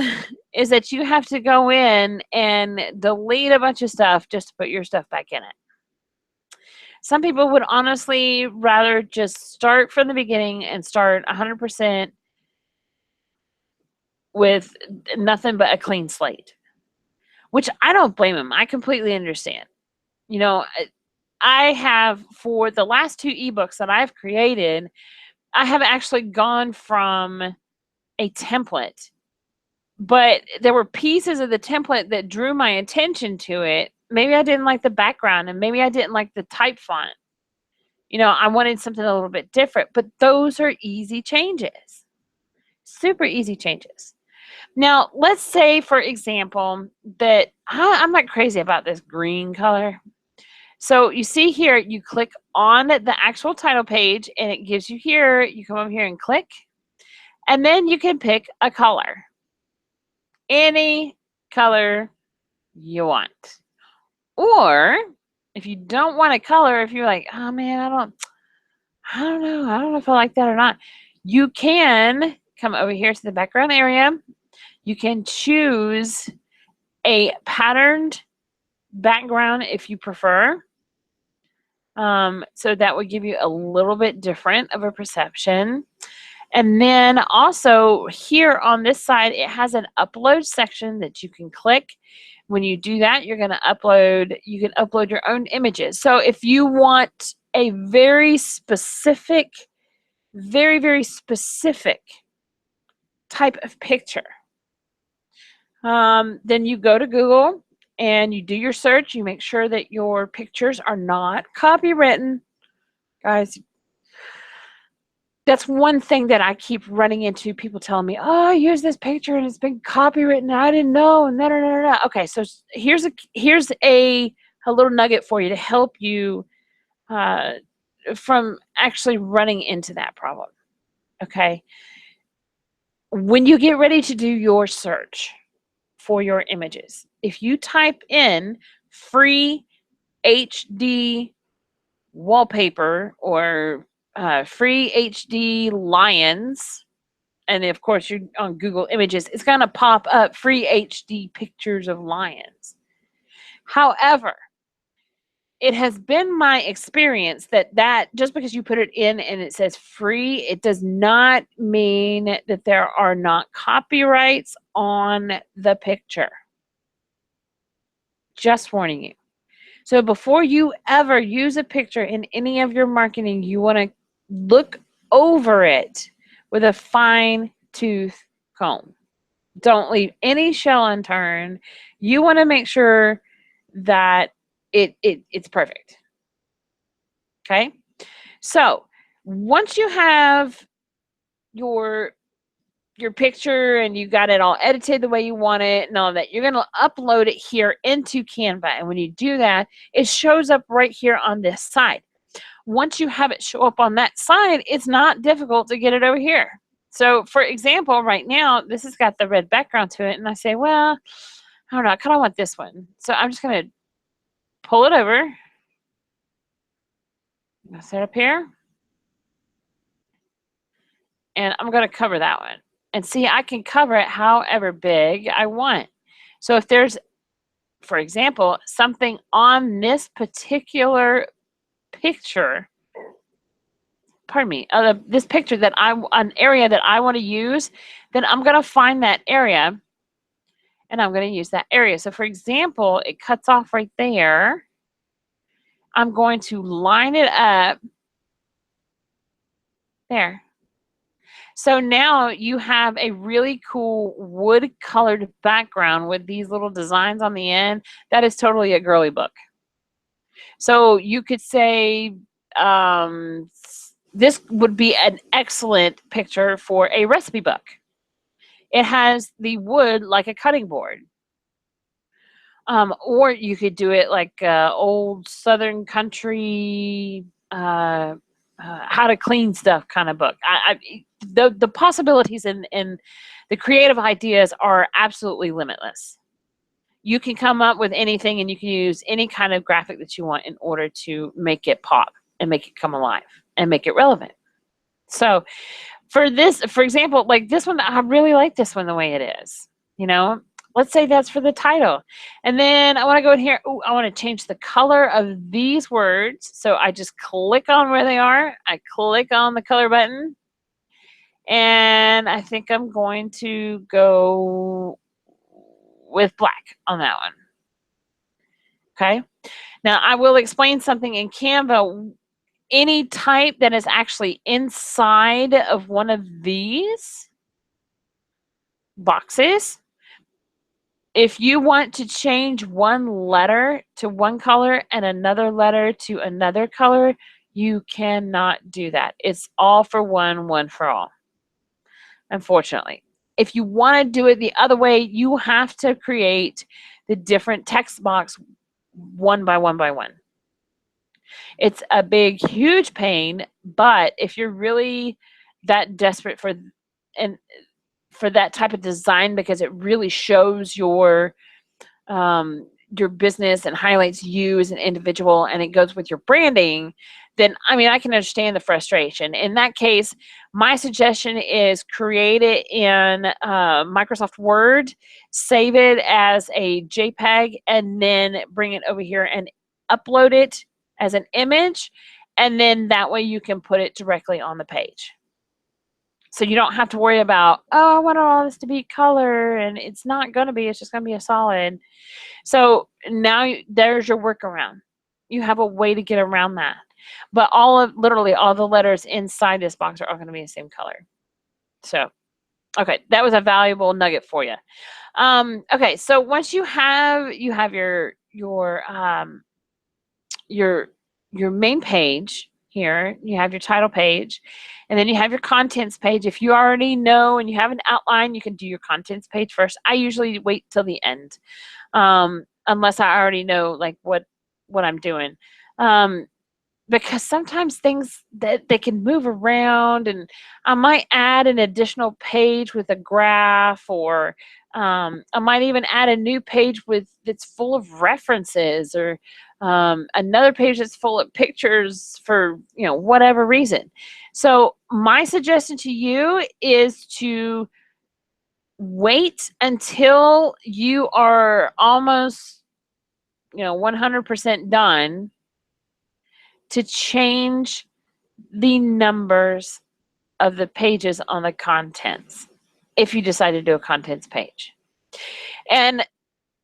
is that you have to go in and delete a bunch of stuff just to put your stuff back in it. Some people would honestly rather just start from the beginning and start 100% with nothing but a clean slate, which I don't blame them. I completely understand. You know, I have, for the last 2 ebooks that I've created, I have actually gone from a template, but there were pieces of the template that drew my attention to it. Maybe I didn't like the background, and maybe I didn't like the type font. You know, I wanted something a little bit different, but those are easy changes, super easy changes. Now, let's say, for example, that I'm not crazy about this green color. So you see here, you click on the actual title page and it gives you here, you come over here and click, and then you can pick a color, any color you want. Or if you don't want a color, if you're like, oh man, I don't know if I like that or not, you can come over here to the background area. You can choose a patterned background if you prefer. So that would give you a little bit different of a perception. And then also here on this side, it has an upload section that you can click. When you do that, you can upload your own images. So if you want a very specific, very, very specific type of picture, then you go to Google and you do your search. You make sure that your pictures are not copywritten. Guys, that's one thing that I keep running into, people telling me, oh, I use this picture and it's been copywritten. I didn't know. And da. Okay, so here's a little nugget for you to help you from actually running into that problem. Okay. When you get ready to do your search for your images, if you type in free HD wallpaper or free HD lions, and of course you're on Google Images, it's going to pop up free HD pictures of lions. However, it has been my experience that just because you put it in and it says free, it does not mean that there are not copyrights on the picture. Just warning you. So before you ever use a picture in any of your marketing, you want to look over it with a fine-tooth comb. Don't leave any shell unturned. You want to make sure that it's perfect. Okay? So once you have your picture and you got it all edited the way you want it and all that, you're going to upload it here into Canva. And when you do that, it shows up right here on this side. Once you have it show up on that side, it's not difficult to get it over here. So for example, right now, this has got the red background to it. And I say, well, I don't know, I kind of want this one. So I'm just going to pull it over. I'm going to set it up here. And I'm going to cover that one. And see, I can cover it however big I want. So if there's, for example, something on this particular picture, pardon me, this picture that an area that I want to use, then I'm going to find that area and I'm going to use that area. So for example, it cuts off right there. I'm going to line it up there. So now you have a really cool wood colored background with these little designs on the end. That is totally a girly book. So you could say this would be an excellent picture for a recipe book. It has the wood like a cutting board. Or you could do it like old Southern country how to clean stuff kind of book. The possibilities and the creative ideas are absolutely limitless. You can come up with anything and you can use any kind of graphic that you want in order to make it pop and make it come alive and make it relevant. So for this, for example, like this one, I really like this one the way it is. You know, let's say that's for the title. And then I want to go in here. Oh, I want to change the color of these words. So I just click on where they are. I click on the color button. And I think I'm going to go with black on that one. Okay. Now I will explain something in Canva. Any type that is actually inside of one of these boxes, if you want to change one letter to one color and another letter to another color, you cannot do that. It's all for one, one for all, unfortunately. If you want to do it the other way, you have to create the different text box one by one by one. It's a big, huge pain, but if you're really that desperate for that type of design because it really shows your business and highlights you as an individual and it goes with your branding, then, I mean, I can understand the frustration. In that case, my suggestion is create it in Microsoft Word, save it as a JPEG, and then bring it over here and upload it as an image. And then that way you can put it directly on the page. So you don't have to worry about, oh, I want all this to be color, and it's not going to be, it's just going to be a solid. So now there's your workaround. You have a way to get around that. But literally all the letters inside this box are all going to be the same color. So, okay, that was a valuable nugget for you. Okay, so once you have your main page here, you have your title page, and then you have your contents page. If you already know and you have an outline, you can do your contents page first. I usually wait till the end, unless I already know like what I'm doing. Because sometimes things that they can move around, and I might add an additional page with a graph, or I might even add a new page that's full of references, or another page that's full of pictures for whatever reason. So my suggestion to you is to wait until you are almost 100% done to change the numbers of the pages on the contents, if you decide to do a contents page. And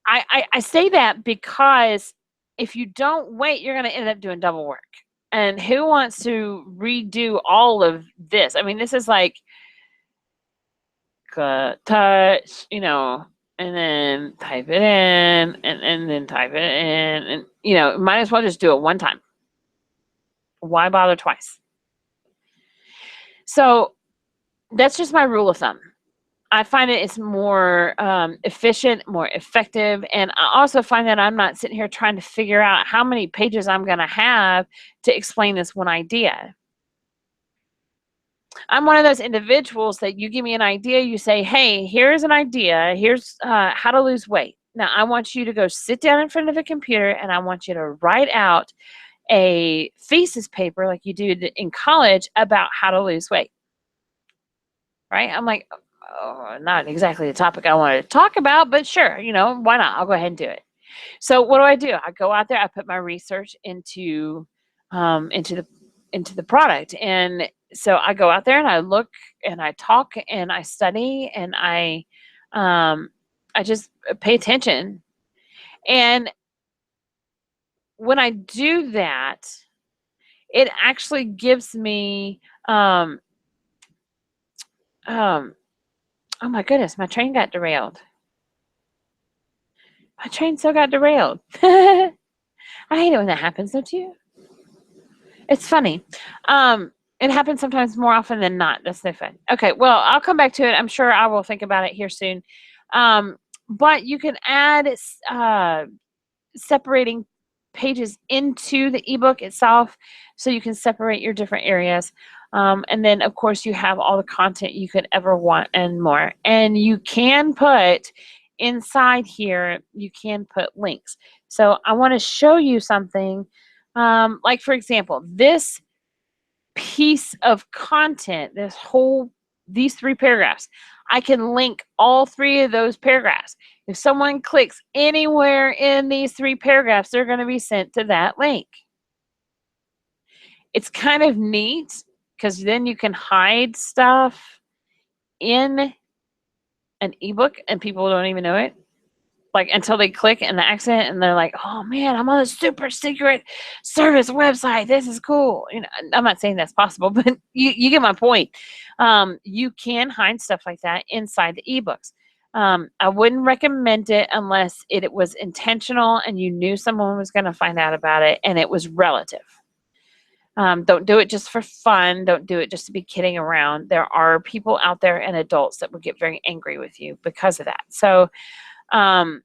I say that because if you don't wait, you're going to end up doing double work. And who wants to redo all of this? I mean, this is like touch, and then type it in, and then type it in, and might as well just do it one time. Why bother twice? So that's just my rule of thumb. I find it's more efficient, more effective, and I also find that I'm not sitting here trying to figure out how many pages I'm going to have to explain this one idea. I'm one of those individuals that you give me an idea, you say, hey, here's an idea, here's how to lose weight. Now, I want you to go sit down in front of a computer, and I want you to write out a thesis paper like you did in college about how to lose weight. Right? I'm like, oh, not exactly the topic I wanted to talk about, but sure, why not? I'll go ahead and do it. So what do? I go out there, I put my research into the product. And so I go out there and I look and I talk and I study and I just pay attention. And when I do that, it actually gives me oh my goodness, my train got derailed. My train so got derailed. I hate it when that happens, don't you? It's funny. It happens sometimes more often than not. That's no fun. Okay, well, I'll come back to it. I'm sure I will think about it here soon. But you can add separating pages into the ebook itself, so you can separate your different areas. And then, of course, you have all the content you could ever want and more. And you can put inside here, you can put links. So I want to show you something. Like, for example, this piece of content, these 3 paragraphs, I can link all 3 of those paragraphs. If someone clicks anywhere in these 3 paragraphs, they're going to be sent to that link. It's kind of neat because then you can hide stuff in an ebook and people don't even know it. Like, until they click an accident and they're like, oh man, I'm on a super secret service website. This is cool. I'm not saying that's possible, but you get my point. You can hide stuff like that inside the ebooks. I wouldn't recommend it unless it was intentional and you knew someone was going to find out about it and it was relative. Don't do it just for fun. Don't do it just to be kidding around. There are people out there and adults that will get very angry with you because of that. So, and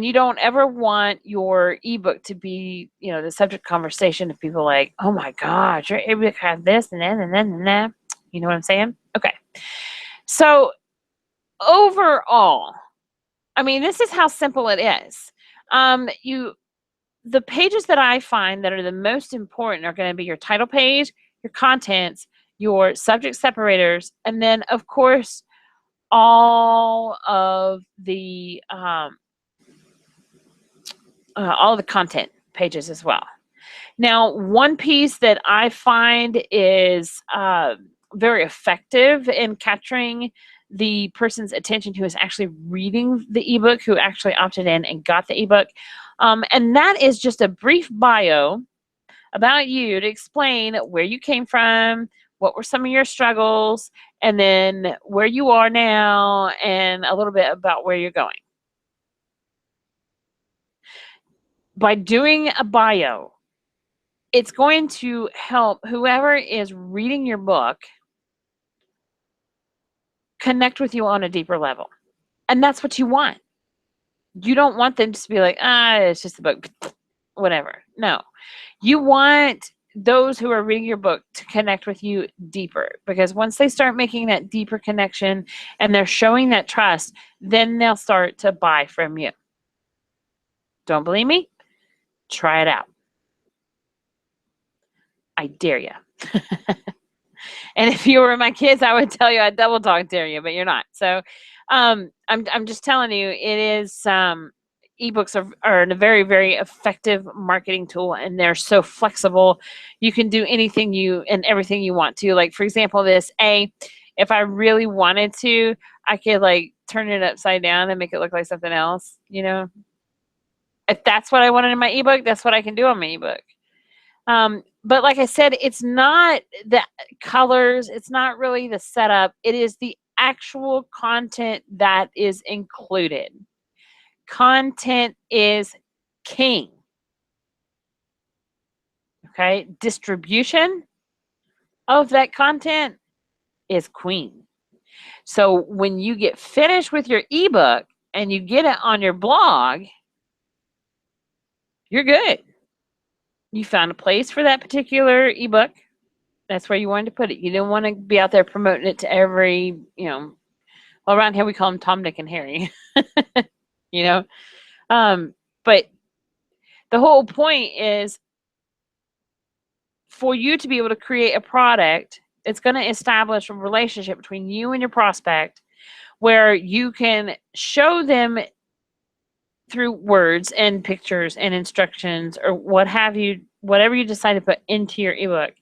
you don't ever want your ebook to be, the subject conversation of people like, oh my gosh, your ebook has this and then and then and that. You know what I'm saying? Okay. So overall, I mean, this is how simple it is. the pages that I find that are the most important are going to be your title page, your contents, your subject separators, and then, of course, all of the content pages as well. Now, one piece that I find is very effective in capturing the person's attention who is actually reading the ebook, who actually opted in and got the ebook, and that is just a brief bio about you to explain where you came from, what were some of your struggles, and then where you are now, and a little bit about where you're going. By doing a bio, it's going to help whoever is reading your book connect with you on a deeper level. And that's what you want. You don't want them to just be like, it's just a book, whatever. No. You want those who are reading your book to connect with you deeper, because once they start making that deeper connection and they're showing that trust, then they'll start to buy from you. Don't believe me? Try it out. I dare you. And if you were my kids, I would tell you I'd double dog dare you, but you're not. So I'm just telling you, it is ebooks are a very, very effective marketing tool, and they're so flexible. You can do anything and everything you want to. Like, for example, if I really wanted to, I could like turn it upside down and make it look like something else, If that's what I wanted in my ebook, that's what I can do on my ebook. But like I said, it's not the colors, it's not really the setup, it is the actual content that is included. Content is king. Okay, distribution of that content is queen. So when you get finished with your ebook and you get it on your blog, you're good. You found a place for that particular ebook. That's where you wanted to put it. You didn't want to be out there promoting it to every, well, around here we call them Tom, Dick, and Harry, But the whole point is for you to be able to create a product, it's going to establish a relationship between you and your prospect where you can show them through words and pictures and instructions or what have you, whatever you decide to put into your ebook.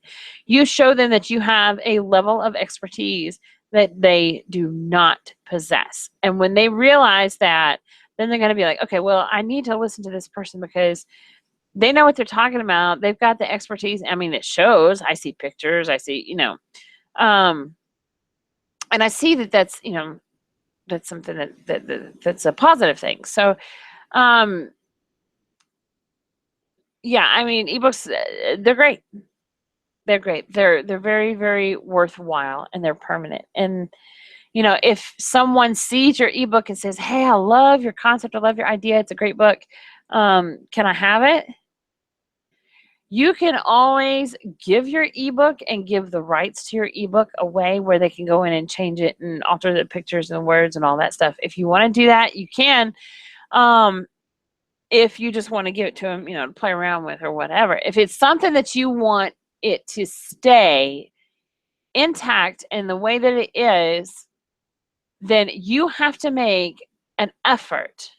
You show them that you have a level of expertise that they do not possess. And when they realize that, then they're going to be like, okay, well, I need to listen to this person because they know what they're talking about. They've got the expertise. I mean, it shows. I see pictures. I see, and I see that's, that's something that's a positive thing. So, yeah, I mean, ebooks, they're great. They're great. They're very, very worthwhile, and they're permanent. And, if someone sees your ebook and says, hey, I love your concept, I love your idea, it's a great book, can I have it? You can always give your ebook and give the rights to your ebook away where they can go in and change it and alter the pictures and words and all that stuff. If you want to do that, you can. If you just want to give it to them, to play around with or whatever. If it's something that you want it to stay intact in the way that it is, then you have to make an effort.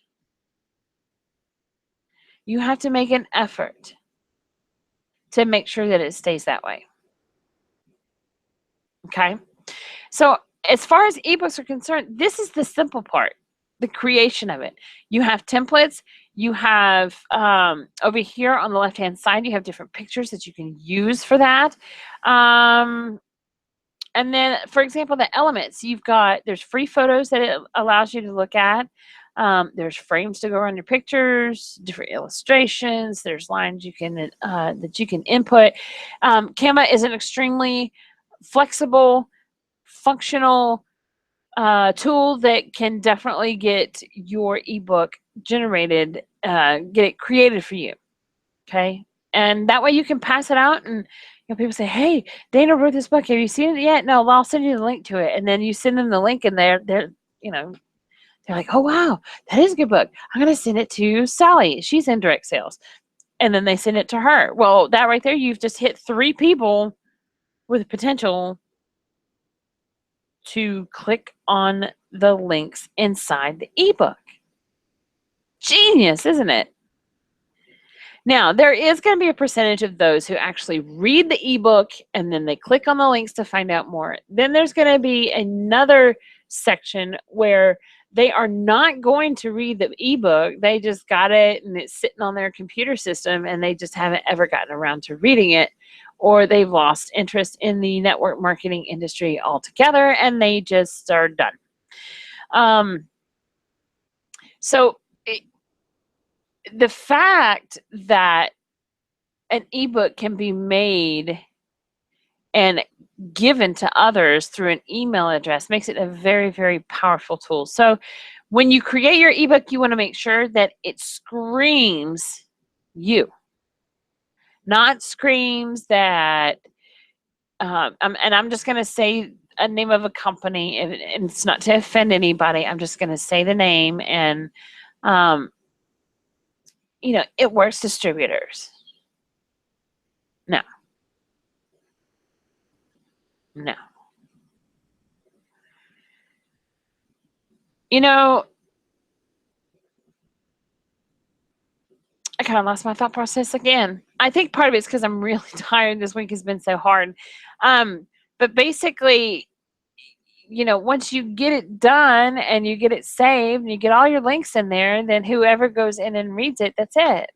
You have to make an effort to make sure that it stays that way. Okay? So as far as ebooks are concerned, this is the simple part, the creation of it. You have templates. You have over here on the left-hand side, you have different pictures that you can use for that. And then, for example, the elements, there's free photos that it allows you to look at. There's frames to go around your pictures, different illustrations. There's lines you can that you can input. Canva is an extremely flexible, functional tool that can definitely get your ebook generated, get it created for you. Okay, and that way you can pass it out, and people say, hey, Dana wrote this book, have you seen it yet? No, well, I'll send you the link to it. And then you send them the link, and they're like, oh wow, that is a good book, I'm going to send it to Sally, she's in direct sales. and then they send it to her. Well, that right there, you've just hit 3 people with potential to click on the links inside the ebook. Genius, isn't it? Now, there is going to be a percentage of those who actually read the ebook and then they click on the links to find out more. Then there's going to be another section where they are not going to read the ebook. They just got it and it's sitting on their computer system and they just haven't ever gotten around to reading it, or they've lost interest in the network marketing industry altogether and they just are done. So the fact that an ebook can be made and given to others through an email address makes it a very, very powerful tool. So when you create your ebook, you want to make sure that it screams you, not screams that, and I'm just going to say a name of a company, and it's not to offend anybody. I'm just going to say the name, and, it works distributors. No. No. I kind of lost my thought process again. I think part of it's because I'm really tired. This week has been so hard. But basically, once you get it done and you get it saved and you get all your links in there, then whoever goes in and reads it, that's it.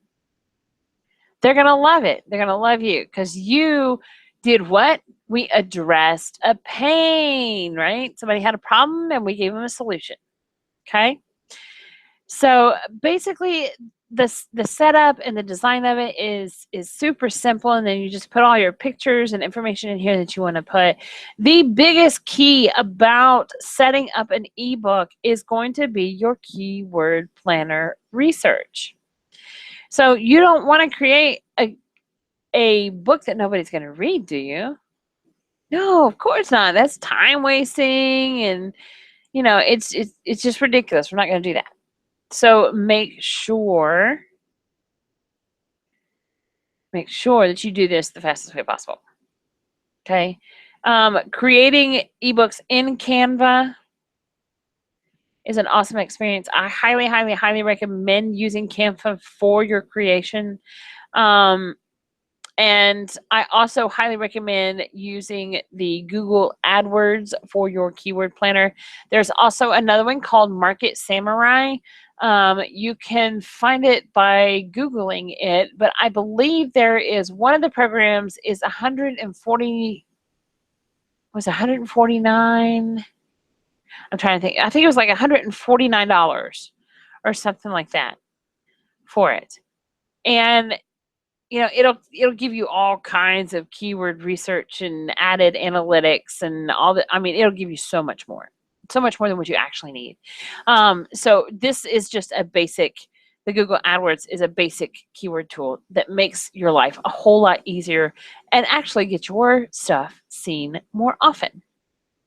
They're going to love it. They're going to love you because you did what? We addressed a pain, right? Somebody had a problem and we gave them a solution. Okay. So basically, the setup and the design of it is super simple, and then you just put all your pictures and information in here that you want to put. The biggest key about setting up an ebook is going to be your keyword planner research. So you don't want to create a book that nobody's going to read, do you? No, of course not. That's time wasting, and it's just ridiculous. We're not going to do that. So make sure that you do this the fastest way possible. Okay. Creating ebooks in Canva is an awesome experience. I highly, highly, highly recommend using Canva for your creation. And I also highly recommend using the Google AdWords for your keyword planner. There's also another one called Market Samurai. You can find it by Googling it, but I believe there is one of the programs is 149. I'm trying to think. I think it was like $149 or something like that for it. And it'll give you all kinds of keyword research and added analytics and all that. I mean, it'll give you so much more than what you actually need. So this is just a basic, the Google AdWords is a basic keyword tool that makes your life a whole lot easier and actually get your stuff seen more often.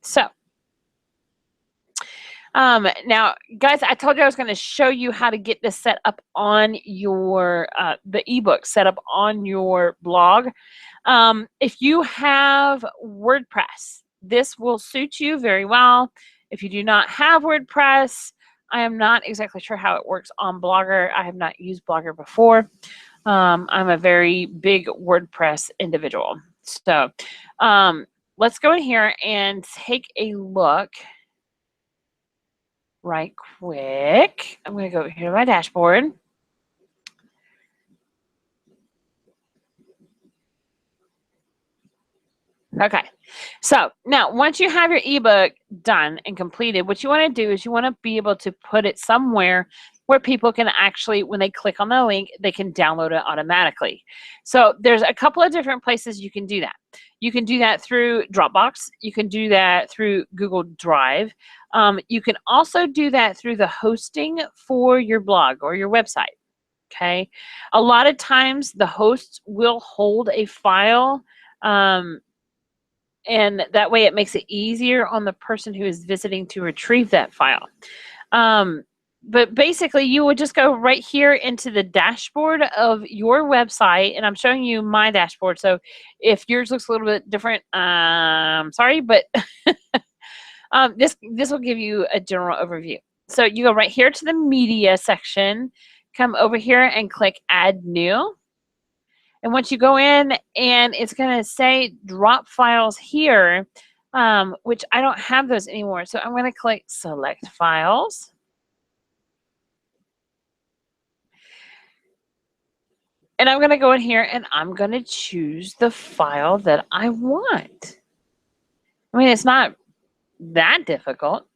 So now, guys, I told you I was going to show you how to get this set up on your, the ebook set up on your blog. If you have WordPress, this will suit you very well. If you do not have WordPress, I am not exactly sure how it works on Blogger. I have not used Blogger before. I'm a very big WordPress individual. So let's go in here and take a look right quick. I'm going to go over here to my dashboard. Okay, so now once you have your ebook done and completed, what you want to do is you want to be able to put it somewhere where people can actually, when they click on the link, they can download it automatically. So there's a couple of different places you can do that. You can do that through Dropbox. You can do that through Google Drive. You can also do that through the hosting for your blog or your website. Okay, a lot of times the hosts will hold a file, and that way it makes it easier on the person who is visiting to retrieve that file. But basically, you would just go right here into the dashboard of your website, and I'm showing you my dashboard. So if yours looks a little bit different, sorry, but this will give you a general overview. So you go right here to the media section, come over here and click Add New. And once you go in, and it's going to say drop files here, which I don't have those anymore. So I'm going to click Select Files. And I'm going to go in here and I'm going to choose the file that I want. I mean, it's not that difficult.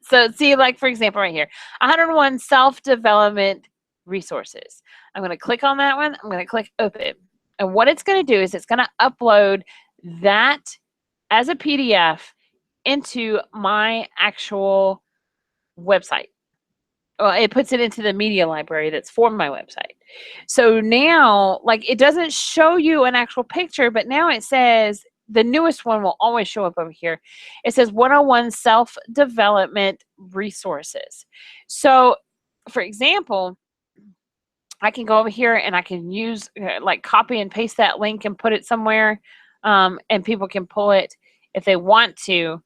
So see, like for example, right here, 101 self-development resources. I'm going to click on that one. I'm going to click open. And what it's going to do is it's going to upload that as a PDF into my actual website. Well, it puts it into the media library that's for my website. So now, like, it doesn't show you an actual picture, but now it says the newest one will always show up over here. It says 101 self-development resources. So, for example, I can go over here and I can use, like, copy and paste that link and put it somewhere, and people can pull it if they want to.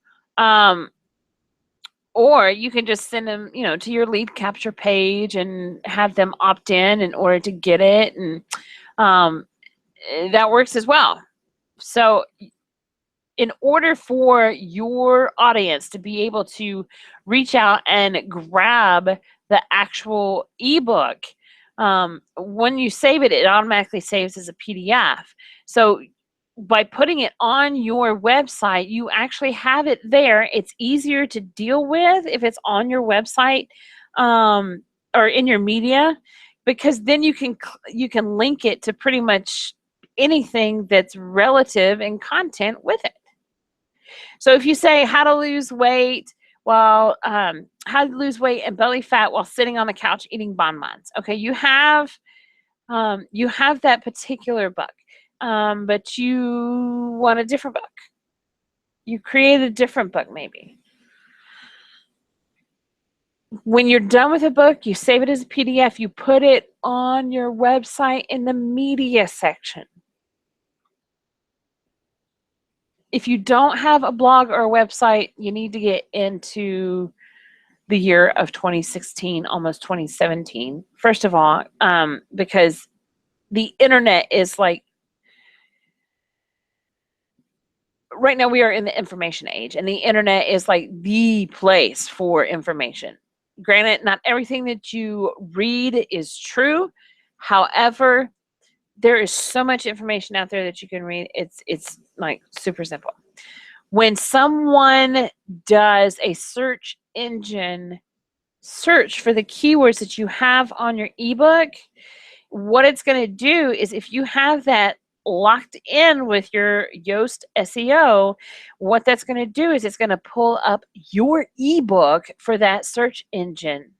Or you can just send them, to your lead capture page and have them opt in order to get it. And that works as well. So in order for your audience to be able to reach out and grab the actual ebook, when you save it, it automatically saves as a PDF. So by putting it on your website, you actually have it there. It's easier to deal with if it's on your website, or in your media, because then you can link it to pretty much anything that's relative in content with it. So if you say how to lose weight how to lose weight and belly fat while sitting on the couch eating bonbons. Okay, you have that particular book. But you want a different book. You create a different book, maybe. When you're done with a book, you save it as a PDF. You put it on your website in the media section. If you don't have a blog or a website, you need to get into the year of 2016, almost 2017. First of all, because the internet is like, right now we are in the information age, and the internet is like the place for information. Granted, not everything that you read is true. However, there is so much information out there that you can read. It's like super simple. When someone does a search engine search for the keywords that you have on your ebook, what it's going to do is, if you have that locked in with your Yoast SEO, what that's going to do is it's going to pull up your ebook for that search engine.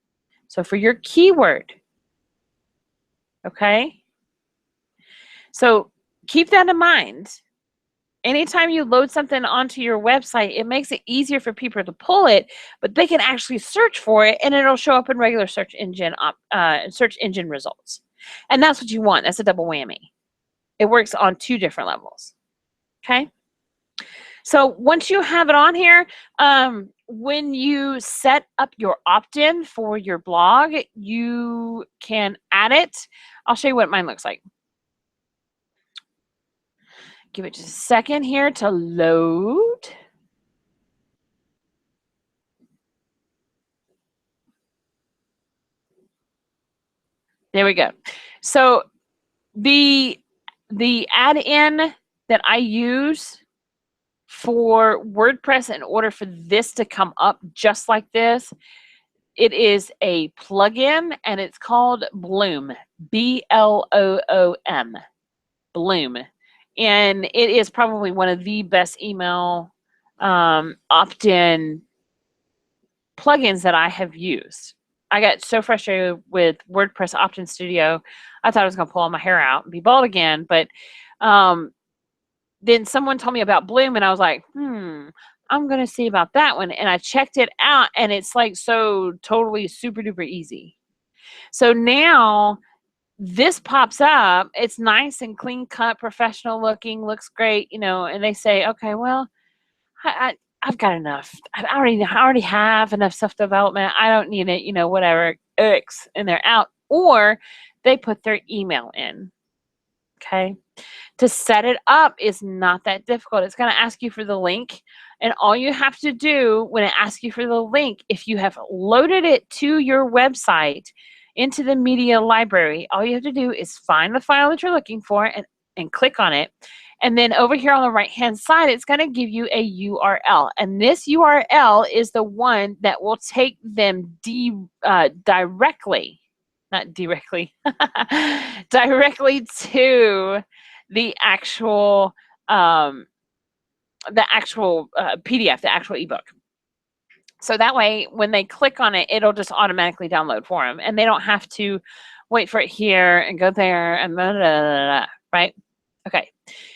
So for your keyword, okay? So keep that in mind. Anytime you load something onto your website, it makes it easier for people to pull it, but they can actually search for it, and it'll show up in regular search engine results. And that's what you want. That's a double whammy. It works on two different levels. Okay. So once you have it on here, when you set up your opt-in for your blog, you can add it. I'll show you what mine looks like. Give it just a second here to load. There we go. So the add-in that I use for WordPress, in order for this to come up just like this, it is a plugin, and it's called Bloom, Bloom, Bloom. And it is probably one of the best email opt-in plugins that I have used. I got so frustrated with WordPress Opt-in Studio, I thought I was going to pull all my hair out and be bald again. But then someone told me about Bloom, and I was like, I'm going to see about that one. And I checked it out, and it's like so totally super duper easy. So now this pops up. It's nice and clean cut, professional looking, looks great, and they say, okay, well, I've got enough. I already have enough self development. I don't need it, whatever, X, and they're out. Or they put their email in. Okay. To set it up is not that difficult. It's going to ask you for the link. And all you have to do when it asks you for the link, if you have loaded it to your website into the media library, all you have to do is find the file that you're looking for and click on it. And then over here on the right-hand side, it's going to give you a URL. And this URL is the one that will take them directly, not directly, directly to the actual PDF, the actual ebook. So that way, when they click on it, it'll just automatically download for them, and they don't have to wait for it here and go there and blah, blah, blah, blah, right? Okay.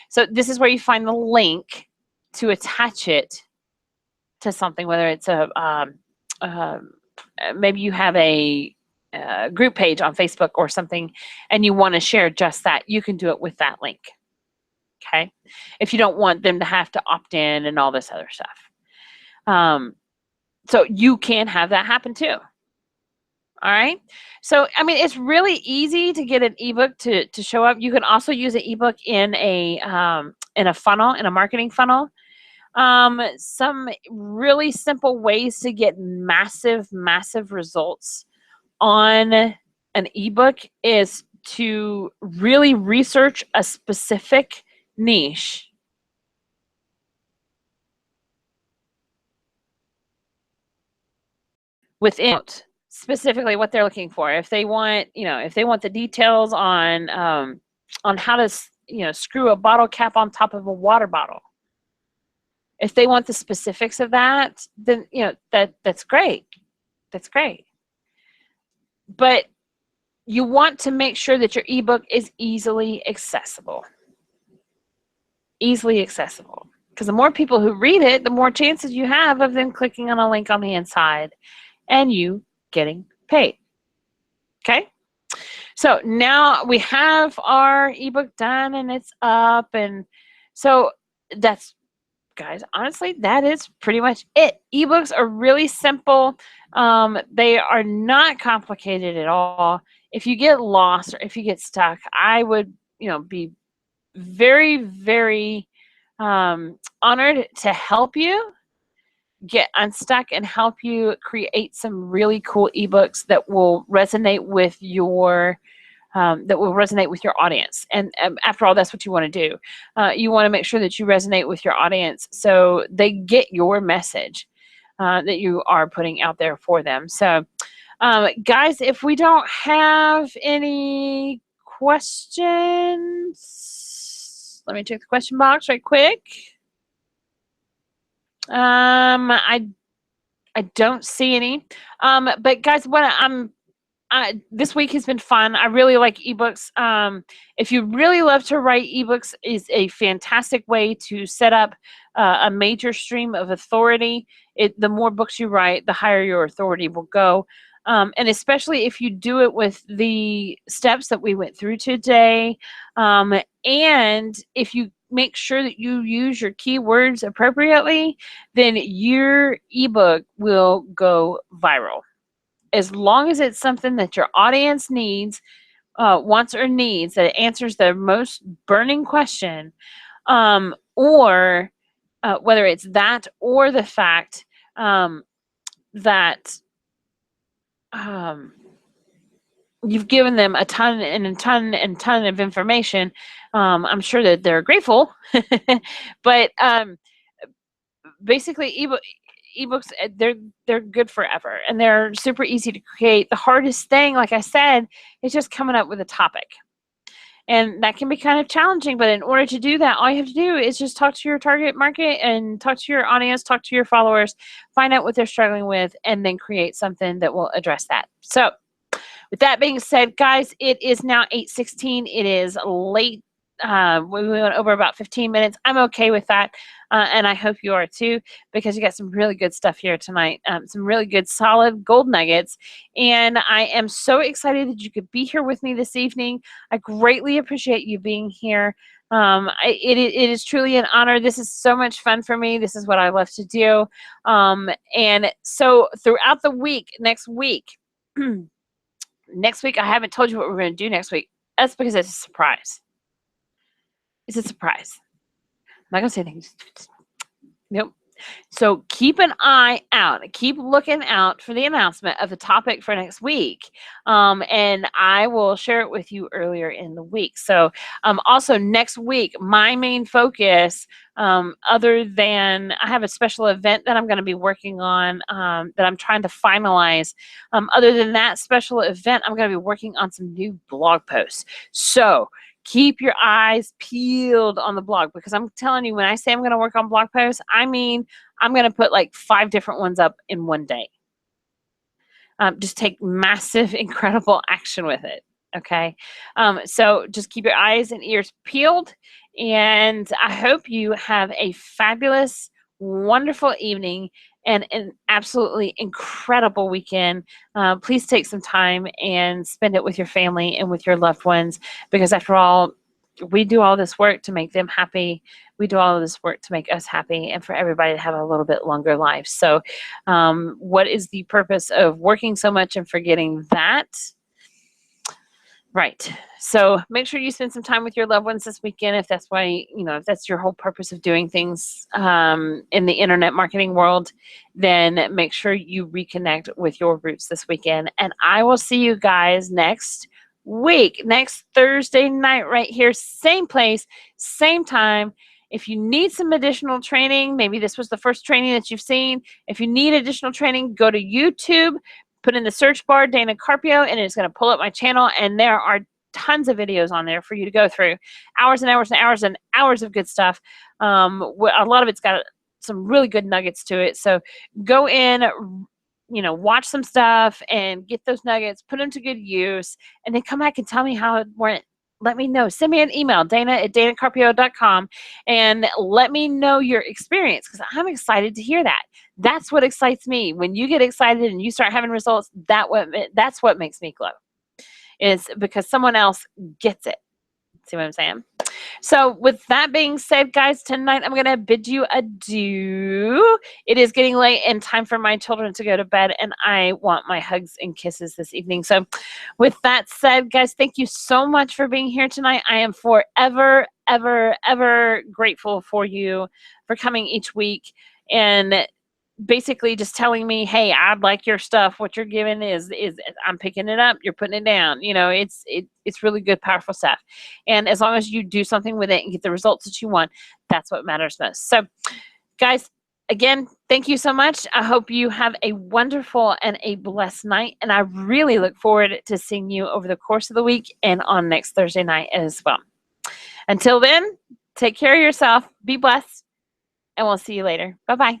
So this is where you find the link to attach it to something, whether it's maybe you have a group page on Facebook or something, and you want to share just that. You can do it with that link. Okay. If you don't want them to have to opt in and all this other stuff. So you can have that happen too. All right. So, I mean, it's really easy to get an ebook to show up. You can also use an ebook in a funnel, in a marketing funnel. Some really simple ways to get massive, massive results on an ebook is to really research a specific niche. Within specifically what they're looking for. If they want, the details on how to, screw a bottle cap on top of a water bottle. If they want the specifics of that, then, that's great. That's great. But you want to make sure that your ebook is easily accessible. Easily accessible. Because the more people who read it, the more chances you have of them clicking on a link on the inside and you getting paid. Okay? So now we have our ebook done and it's up. And so that's, guys, honestly, that is pretty much it. Ebooks are really simple. They are not complicated at all. If you get lost or if you get stuck, I would, be very, very honored to help you get unstuck and help you create some really cool ebooks that will resonate with your audience. And after all, that's what you want to do. You want to make sure that you resonate with your audience so they get your message that you are putting out there for them. So, guys, if we don't have any questions, let me check the question box right quick. I don't see any. But guys, this week has been fun. I really like ebooks. If you really love to write, ebooks is a fantastic way to set up a major stream of authority. The more books you write, the higher your authority will go. And especially if you do it with the steps that we went through today. And if you make sure that you use your keywords appropriately, then your ebook will go viral. As long as it's something that your audience needs, wants or needs, that answers their most burning question, or whether it's that or the fact that you've given them a ton of information, I'm sure that they're grateful. But basically, ebooks, they're good forever, and they're super easy to create. The hardest thing, like I said, is just coming up with a topic. And that can be kind of challenging, but in order to do that, all you have to do is just talk to your target market and talk to your audience, talk to your followers, find out what they're struggling with, and then create something that will address that. So with that being said, guys, it is now 8:16. It is late we went over about 15 minutes. I'm okay with that, and I hope you are too, because you got some really good stuff here tonight, some really good solid gold nuggets, and I am so excited that you could be here with me this evening. I greatly appreciate you being here. It is truly an honor. This is so much fun for me. This is what I love to do. And so throughout the week, next week, next week, I haven't told you what we're going to do next week. That's because it's a surprise. It's a surprise. I'm not going to say things. Nope. So keep an eye out. Keep looking out for the announcement of the topic for next week. And I will share it with you earlier in the week. So also next week, my main focus, other than I have a special event that I'm going to be working on that I'm trying to finalize. Other than that special event, I'm going to be working on some new blog posts. So keep your eyes peeled on the blog, because I'm telling you, when I say I'm going to work on blog posts, I mean, I'm going to put like 5 different ones up in one day. Just take massive, incredible action with it. Okay. So just keep your eyes and ears peeled. And I hope you have a fabulous, wonderful evening and an absolutely incredible weekend. Please take some time and spend it with your family and with your loved ones, because after all, we do all this work to make them happy. We do all of this work to make us happy and for everybody to have a little bit longer life. So what is the purpose of working so much and forgetting that? Right. So make sure you spend some time with your loved ones this weekend, if that's why, if that's your whole purpose of doing things in the internet marketing world, then make sure you reconnect with your roots this weekend. And I will see you guys next week, next Thursday night, right here, same place, same time. If you need some additional training, maybe this was the first training that you've seen. If you need additional training, go to YouTube. Put in the search bar Dana Carpio, and it's going to pull up my channel, and there are tons of videos on there for you to go through. Hours and hours and hours and hours of good stuff. A lot of it's got some really good nuggets to it. So go in, watch some stuff and get those nuggets, put them to good use, and then come back and tell me how it went. Let me know. Send me an email, dana@danacarpio.com, and let me know your experience, because I'm excited to hear that. That's what excites me. When you get excited and you start having results, that's what makes me glow, is because someone else gets it. See what I'm saying? So with that being said, guys, tonight I'm going to bid you adieu. It is getting late and time for my children to go to bed, and I want my hugs and kisses this evening. So with that said, guys, thank you so much for being here tonight. I am forever, ever, ever grateful for you for coming each week and basically just telling me, hey, I'd like your stuff. What you're giving is I'm picking it up, you're putting it down. It's really good, powerful stuff. And as long as you do something with it and get the results that you want, that's what matters most. So guys, again, thank you so much. I hope you have a wonderful and a blessed night. And I really look forward to seeing you over the course of the week and on next Thursday night as well. Until then, take care of yourself, be blessed, and we'll see you later. Bye-bye.